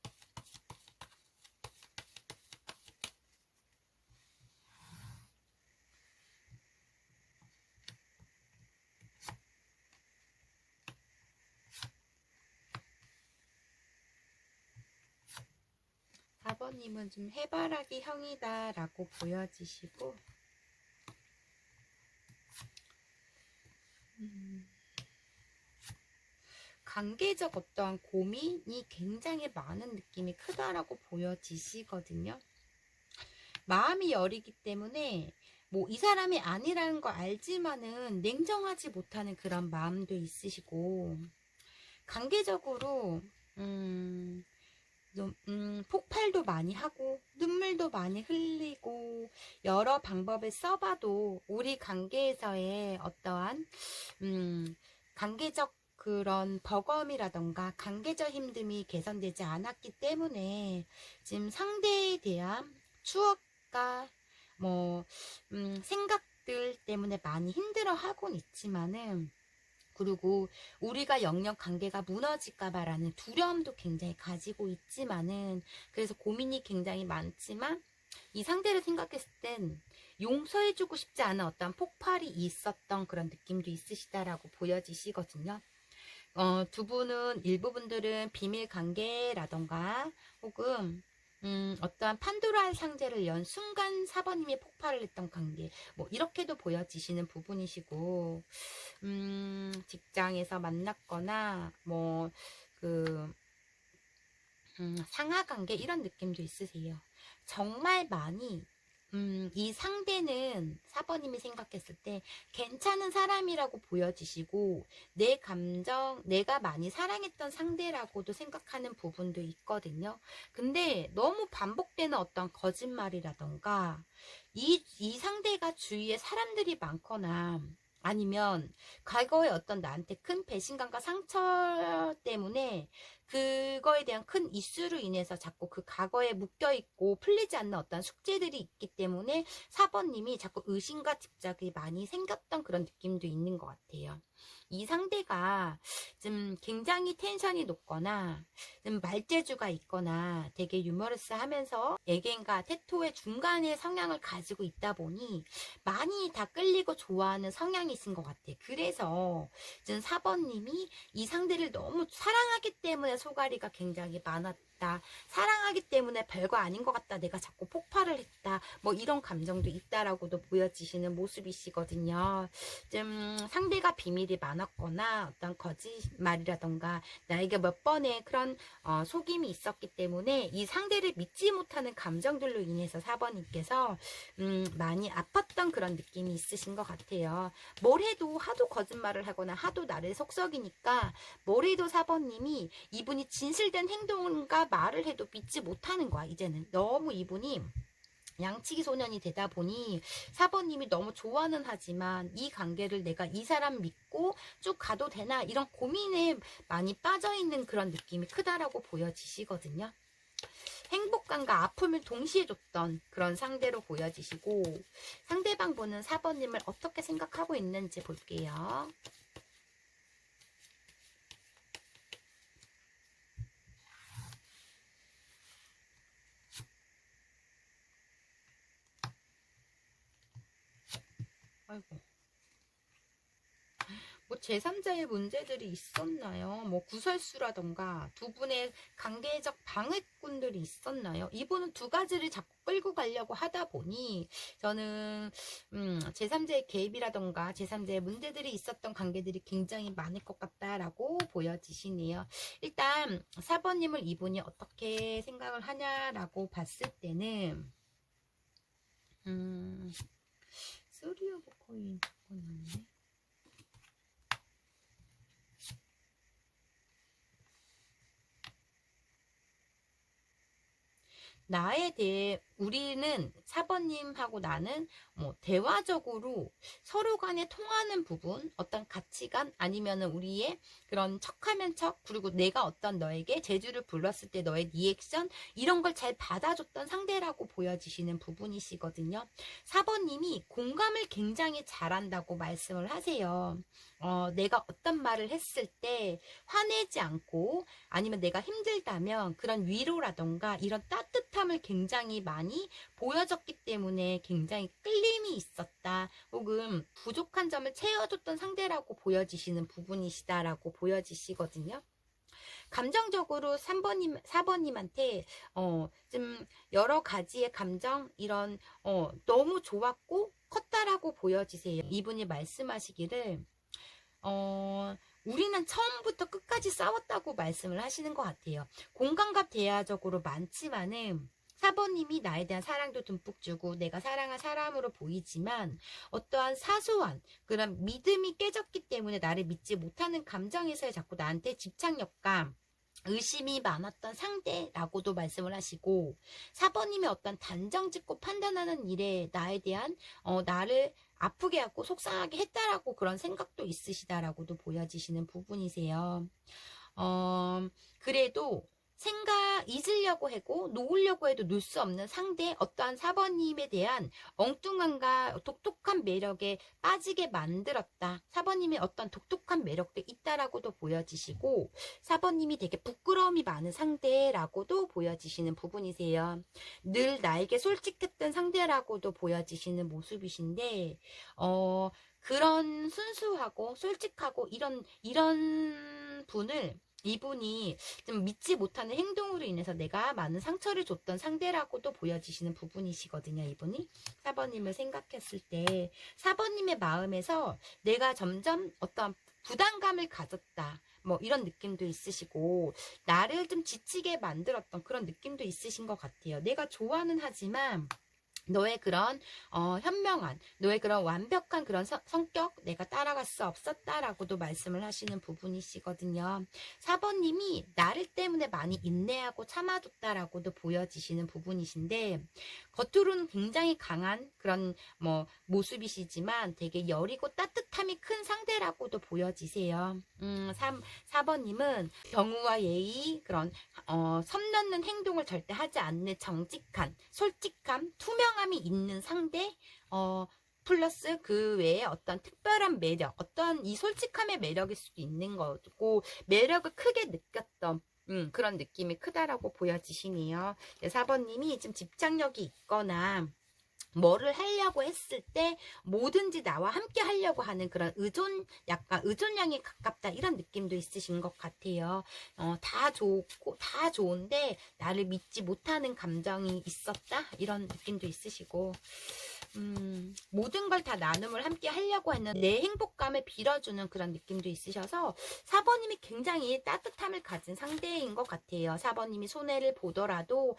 Speaker 1: 4번님은 좀 해바라기 형이다 라고 보여지시고 관계적 어떠한 고민이 굉장히 많은 느낌이 크다라고 보여지시거든요. 마음이 여리기 때문에 뭐 이 사람이 아니라는 거 알지만은 냉정하지 못하는 그런 마음도 있으시고 관계적으로 폭발도 많이 하고 눈물도 많이 흘리고 여러 방법을 써봐도 우리 관계에서의 어떠한 관계적 그런 버거움이라던가 관계적 힘듦이 개선되지 않았기 때문에 지금 상대에 대한 추억과 뭐 생각들 때문에 많이 힘들어하곤 있지만은, 그리고 우리가 영영 관계가 무너질까봐라는 두려움도 굉장히 가지고 있지만은, 그래서 고민이 굉장히 많지만 이 상대를 생각했을 땐 용서해주고 싶지 않은 어떤 폭발이 있었던 그런 느낌도 있으시다라고 보여지시거든요. 두 분은 일부 분들은 비밀 관계라던가 혹은 어떠한 판도라의 상자를 연 순간 4번님이 폭발을 했던 관계, 뭐 이렇게도 보여지시는 부분이시고, 직장에서 만났거나 뭐그 상하 관계 이런 느낌도 있으세요. 정말 많이 이 상대는 4번님이 생각했을 때 괜찮은 사람이라고 보여지시고, 내 감정, 내가 많이 사랑했던 상대라고도 생각하는 부분도 있거든요. 근데 너무 반복되는 어떤 거짓말이라던가 이 상대가 주위에 사람들이 많거나 아니면 과거에 어떤 나한테 큰 배신감과 상처 때문에 그거에 대한 큰 이슈로 인해서 자꾸 그 과거에 묶여있고 풀리지 않는 어떤 숙제들이 있기 때문에 4번님이 자꾸 의심과 집착이 많이 생겼던 그런 느낌도 있는 것 같아요. 이 상대가 좀 굉장히 텐션이 높거나 좀 말재주가 있거나 되게 유머러스하면서 애견과 테토의 중간의 성향을 가지고 있다 보니 많이 다 끌리고 좋아하는 성향이신 것 같아요. 그래서 지금 4번님이 이 상대를 너무 사랑하기 때문에 소가리가 굉장히 많았다, 사랑하기 때문에 별거 아닌 것 같다, 내가 자꾸 폭발을 했다, 뭐 이런 감정도 있다라고도 보여지시는 모습이시거든요. 좀 상대가 비밀이 많았거나 어떤 거짓말이라던가 나에게 몇 번의 그런 속임이 있었기 때문에 이 상대를 믿지 못하는 감정들로 인해서 4번님께서 많이 아팠던 그런 느낌이 있으신 것 같아요. 뭘 해도 하도 거짓말을 하거나 하도 나를 속썩이니까 뭘 해도 4번님이 이분이 진실된 행동과 말을 해도 믿지 못하는 거야. 이제는 너무 이분이 양치기 소년이 되다 보니 4번님이 너무 좋아는 하지만 이 관계를 내가 이 사람 믿고 쭉 가도 되나 이런 고민에 많이 빠져있는 그런 느낌이 크다라고 보여지시거든요. 행복감과 아픔을 동시에 줬던 그런 상대로 보여지시고, 상대방 보는 4번님을 어떻게 생각하고 있는지 볼게요. 아이고. 뭐 제3자의 문제들이 있었나요? 뭐 구설수라던가 두 분의 관계적 방해꾼들이 있었나요? 이분은 두 가지를 자꾸 끌고 가려고 하다 보니 저는 제3자의 개입이라던가 제3자의 문제들이 있었던 관계들이 굉장히 많을 것 같다라고 보여지시네요. 일단 4번님을 이분이 어떻게 생각을 하냐라고 봤을 때는 쓰리 오브 코인 나왔네. 나에 대해 우리는 4번님하고 나는 뭐 대화적으로 서로 간에 통하는 부분, 어떤 가치관 아니면은 우리의 그런 척하면 척, 그리고 내가 어떤 너에게 재주를 불렀을 때 너의 리액션 이런 걸 잘 받아줬던 상대라고 보여지시는 부분이시거든요. 4번님이 공감을 굉장히 잘한다고 말씀을 하세요. 내가 어떤 말을 했을 때 화내지 않고 아니면 내가 힘들다면 그런 위로라던가 이런 따뜻함을 굉장히 많이 보여줬기 때문에 굉장히 끌림이 있었다, 혹은 부족한 점을 채워줬던 상대라고 보여지시는 부분이시다라고 보여지시거든요. 감정적으로 4번님한테 좀 여러 가지의 감정 이런 너무 좋았고 컸다라고 보여지세요. 이분이 말씀하시기를 우리는 처음부터 끝까지 싸웠다고 말씀을 하시는 것 같아요. 공감과 대화적으로 많지만은 4번님이 나에 대한 사랑도 듬뿍 주고 내가 사랑한 사람으로 보이지만 어떠한 사소한 그런 믿음이 깨졌기 때문에 나를 믿지 못하는 감정에서 자꾸 나한테 집착력과 의심이 많았던 상대라고도 말씀을 하시고, 4번님이 어떤 단정 짓고 판단하는 일에 나에 대한 나를 아프게 하고 속상하게 했다라고 그런 생각도 있으시다라고도 보여지시는 부분이세요. 그래도 잊으려고 하고 놓으려고 해도 놓을 수 없는 상대, 어떠한 4번님에 대한 엉뚱함과 독특한 매력에 빠지게 만들었다. 4번님의 어떤 독특한 매력도 있다라고도 보여지시고, 4번님이 되게 부끄러움이 많은 상대라고도 보여지시는 부분이세요. 늘 나에게 솔직했던 상대라고도 보여지시는 모습이신데, 그런 순수하고 솔직하고 이런 분을, 이분이 좀 믿지 못하는 행동으로 인해서 내가 많은 상처를 줬던 상대라고도 보여지시는 부분이시거든요. 이분이 4번님을 생각했을 때 4번님의 마음에서 내가 점점 어떤 부담감을 가졌다, 뭐 이런 느낌도 있으시고, 나를 좀 지치게 만들었던 그런 느낌도 있으신 것 같아요. 내가 좋아는 하지만 너의 그런 현명한, 너의 그런 완벽한 그런 성격 내가 따라갈 수 없었다라고도 말씀을 하시는 부분이시거든요. 4번님이 나를 때문에 많이 인내하고 참아줬다라고도 보여지시는 부분이신데, 겉으로는 굉장히 강한 그런 모습이시지만 되게 여리고 따뜻함이 큰 상대라고도 보여지세요. 4번님은 경우와 예의, 그런 선 넘는 행동을 절대 하지 않는 정직한, 솔직함, 투명함이 있는 상대, 플러스 그 외에 어떤 특별한 매력, 어떤 이 솔직함의 매력일 수도 있는 거고, 매력을 크게 느꼈던 그런 느낌이 크다라고 보여지시네요. 4번님이 좀 집착력이 있거나 뭐를 하려고 했을 때 뭐든지 나와 함께 하려고 하는 그런 약간 의존량이 가깝다, 이런 느낌도 있으신 것 같아요. 다 좋고 다 좋은데 나를 믿지 못하는 감정이 있었다, 이런 느낌도 있으시고, 모든 걸 다 나눔을 함께 하려고 하는 내 행복감을 빌어주는 그런 느낌도 있으셔서 4번님이 굉장히 따뜻함을 가진 상대인 것 같아요. 4번님이 손해를 보더라도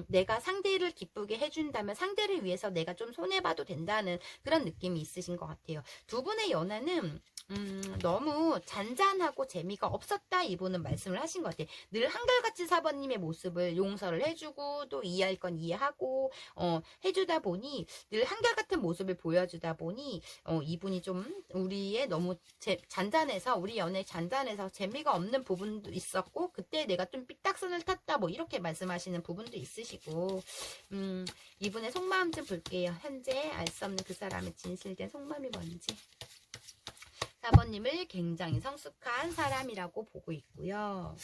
Speaker 1: 내가 상대를 기쁘게 해준다면 상대를 위해서 내가 좀 손해봐도 된다는 그런 느낌이 있으신 것 같아요. 두 분의 연애는 너무 잔잔하고 재미가 없었다, 이분은 말씀을 하신 것 같아요. 늘 한결같이 4번님의 모습을 용서를 해주고 또 이해할 건 이해하고 해주다 보니, 늘 한결같은 모습을 보여주다 보니 이분이 좀 우리의 너무 잔잔해서, 우리 연애 잔잔해서 재미가 없는 부분도 있었고, 그때 내가 좀 삐딱선을 탔다, 뭐 이렇게 말씀하시는 부분도 있으시고, 이분의 속마음 좀 볼게요. 현재 알 수 없는 그 사람의 진실된 속마음이 뭔지. 4번님을 굉장히 성숙한 사람이라고 보고 있고요.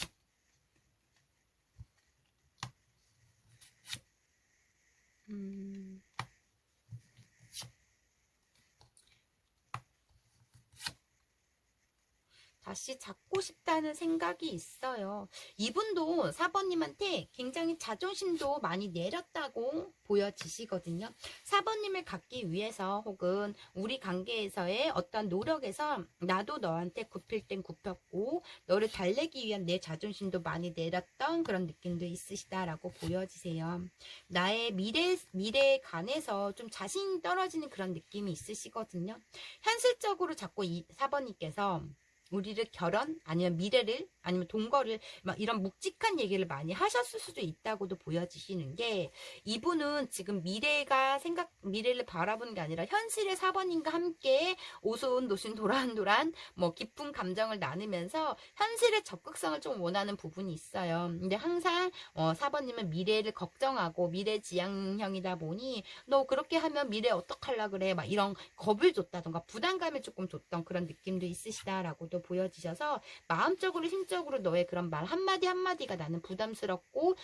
Speaker 1: 다시 잡고 싶다는 생각이 있어요. 이분도 4번님한테 굉장히 자존심도 많이 내렸다고 보여지시거든요. 4번님을 갖기 위해서 혹은 우리 관계에서의 어떤 노력에서 나도 너한테 굽힐 땐 굽혔고 너를 달래기 위한 내 자존심도 많이 내렸던 그런 느낌도 있으시다라고 보여지세요. 나의 미래에 관해서 좀 자신이 떨어지는 그런 느낌이 있으시거든요. 현실적으로 자꾸 이 4번님께서 우리를 결혼, 아니면 미래를, 아니면 동거를, 막 이런 묵직한 얘기를 많이 하셨을 수도 있다고도 보여지시는 게, 이분은 지금 미래를 바라보는 게 아니라 현실의 4번님과 함께 오손도손 도란도란 뭐 깊은 감정을 나누면서 현실의 적극성을 좀 원하는 부분이 있어요. 근데 항상 4번님은 미래를 걱정하고 미래지향형이다 보니 너 그렇게 하면 미래 어떡하려 그래, 막 이런 겁을 줬다던가 부담감을 조금 줬던 그런 느낌도 있으시다라고도 보여지셔서, 마음적으로 심적으로 너의 그런 말 한마디 한마디가 나는 부담스럽고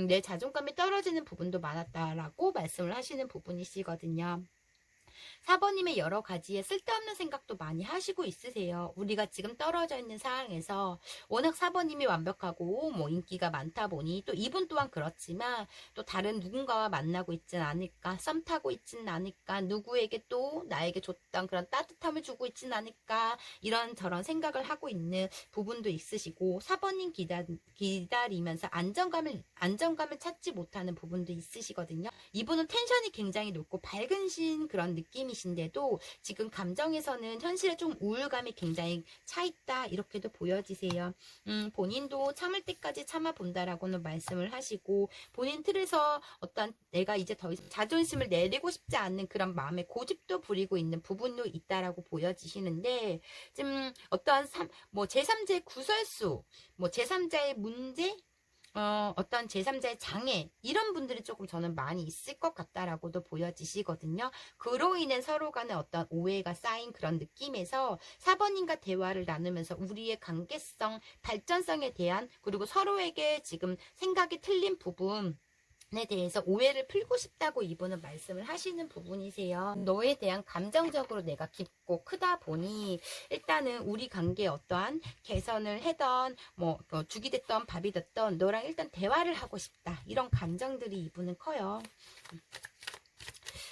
Speaker 1: 내 자존감이 떨어지는 부분도 많았다라고 말씀을 하시는 부분이시거든요. 4번님의 여러 가지의 쓸데없는 생각도 많이 하시고 있으세요. 우리가 지금 떨어져 있는 상황에서 워낙 4번님이 완벽하고 뭐 인기가 많다 보니 또 이분 또한 그렇지만 또 다른 누군가와 만나고 있진 않을까, 썸 타고 있진 않을까, 누구에게 또 나에게 줬던 그런 따뜻함을 주고 있진 않을까, 이런저런 생각을 하고 있는 부분도 있으시고, 4번님 기다리면서 안정감을 찾지 못하는 부분도 있으시거든요. 이분은 텐션이 굉장히 높고 밝으신 그런 느낌이 느낌이신데도 지금 감정에서는 현실에 좀 우울감이 굉장히 차 있다 이렇게도 보여지세요. 본인도 참을 때까지 참아본다라고는 말씀을 하시고 본인 틀에서 어떤 내가 이제 더 이상 자존심을 내리고 싶지 않는 그런 마음의 고집도 부리고 있는 부분도 있다라고 보여지시는데 좀 어떠한 뭐 제3자의 구설수, 뭐 제3자의 문제, 어떤 제3자의 장애 이런 분들이 조금 저는 많이 있을 것 같다라고도 보여지시거든요. 그로 인해 서로 간에 어떤 오해가 쌓인 그런 느낌에서 4번님과 대화를 나누면서 우리의 관계성, 발전성에 대한 그리고 서로에게 지금 생각이 틀린 부분 에 대해서 오해를 풀고 싶다고 이분은 말씀을 하시는 부분이세요. 너에 대한 감정적으로 내가 깊고 크다 보니 일단은 우리 관계에 어떠한 개선을 해던 뭐 죽이 됐던 밥이 됐던 너랑 일단 대화를 하고 싶다 이런 감정들이 이분은 커요.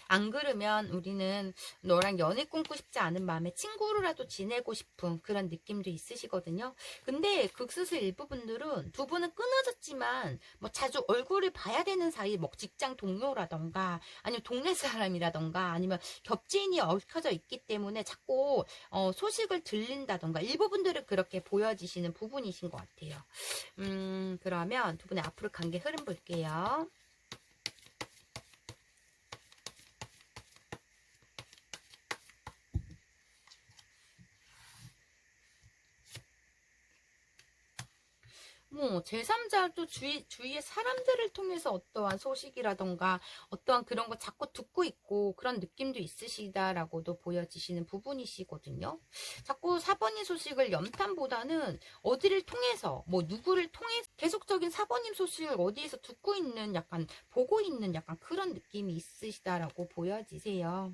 Speaker 1: 안 그러면 우리는 너랑 연애 꿈꾸고 싶지 않은 마음에 친구로라도 지내고 싶은 그런 느낌도 있으시거든요. 근데 극수수 일부분들은 두 분은 끊어졌지만 뭐 자주 얼굴을 봐야 되는 사이 뭐 직장 동료라던가 아니면 동네 사람이라던가 아니면 겹지인이 얽혀져 있기 때문에 자꾸 소식을 들린다던가 일부분들은 그렇게 보여지시는 부분이신 것 같아요. 그러면 두 분의 앞으로 관계 흐름 볼게요. 뭐 제3자도 주위의 사람들을 통해서 어떠한 소식이라던가 어떠한 그런 거 자꾸 듣고 있고 그런 느낌도 있으시다라고도 보여지시는 부분이시거든요. 자꾸 4번님 소식을 염탐보다는 어디를 통해서 뭐 누구를 통해서 계속적인 4번님 소식을 어디에서 듣고 있는 약간 보고 있는 약간 그런 느낌이 있으시다라고 보여지세요.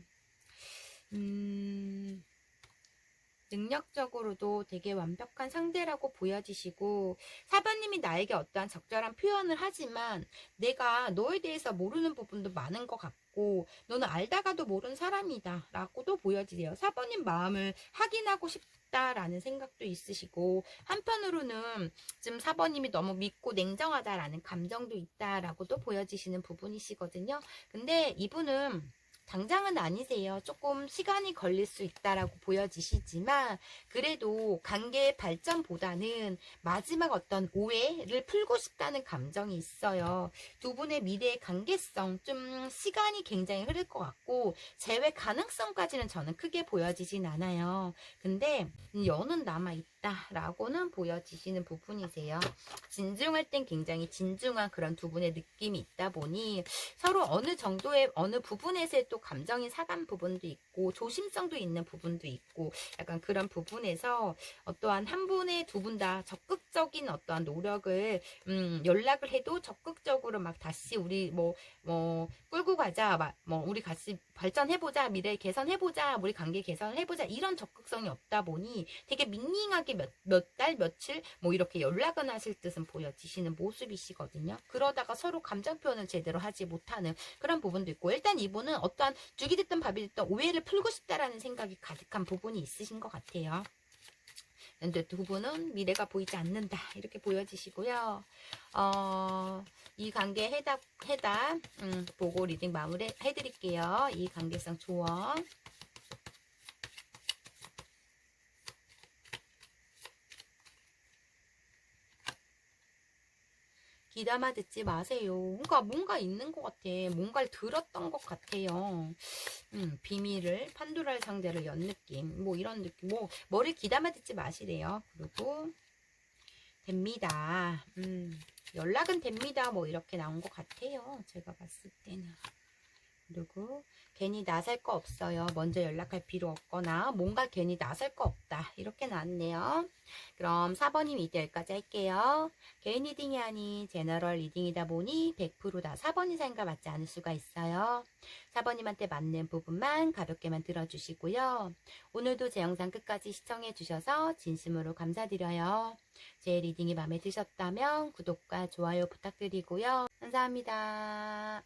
Speaker 1: 능력적으로도 되게 완벽한 상대라고 보여지시고 4번님이 나에게 어떠한 적절한 표현을 하지만 내가 너에 대해서 모르는 부분도 많은 것 같고 너는 알다가도 모르는 사람이다 라고도 보여지세요. 4번님 마음을 확인하고 싶다라는 생각도 있으시고 한편으로는 지금 4번님이 너무 믿고 냉정하다라는 감정도 있다라고도 보여지시는 부분이시거든요. 근데 이분은 당장은 아니세요. 조금 시간이 걸릴 수 있다라고 보여지시지만 그래도 관계의 발전보다는 마지막 어떤 오해를 풀고 싶다는 감정이 있어요. 두 분의 미래의 관계성 좀 시간이 굉장히 흐를 것 같고 재회 가능성까지는 저는 크게 보여지진 않아요. 근데 연은 남아있다라고는 보여지시는 부분이세요. 진중할 땐 굉장히 진중한 그런 두 분의 느낌이 있다 보니 서로 어느 정도의 어느 부분에서의 또 감정이 사간 부분도 있고 조심성도 있는 부분도 있고 약간 그런 부분에서 어떠한 한 분의 두 분 다 적극적인 어떠한 노력을 연락을 해도 적극적으로 막 다시 우리 뭐 끌고 가자 뭐 우리 같이 발전해보자 미래 개선해보자 우리 관계 개선해보자 이런 적극성이 없다 보니 되게 밍밍하게 몇 달 며칠 뭐 이렇게 연락은 하실 듯은 보여지시는 모습이시거든요. 그러다가 서로 감정 표현을 제대로 하지 못하는 그런 부분도 있고 일단 이분은 어떠한 죽이 됐던 밥이 됐던 오해를 풀고 싶다라는 생각이 가득한 부분이 있으신 것 같아요. 근데 두 분은 미래가 보이지 않는다 이렇게 보여지시고요. 이 관계 해답 보고 리딩 마무리 해드릴게요. 이 관계성 조언. 귀담아 듣지 마세요. 뭔가 있는 것 같아. 뭔가를 들었던 것 같아요. 비밀을 판도라의 상대를 연 느낌. 뭐 이런 느낌. 뭐 머리 귀담아 듣지 마시래요. 그리고 됩니다. 연락은 됩니다. 뭐 이렇게 나온 것 같아요. 제가 봤을 때는. 그리고 괜히 나설 거 없어요. 먼저 연락할 필요 없거나 뭔가 괜히 나설 거 없다. 이렇게 나왔네요. 그럼 4번님 이제 여기까지 할게요. 개인 리딩이 아닌 제너럴 리딩이다 보니 100%다 4번 이상과 맞지 않을 수가 있어요. 4번님한테 맞는 부분만 가볍게만 들어주시고요. 오늘도 제 영상 끝까지 시청해 주셔서 진심으로 감사드려요. 제 리딩이 마음에 드셨다면 구독과 좋아요 부탁드리고요. 감사합니다.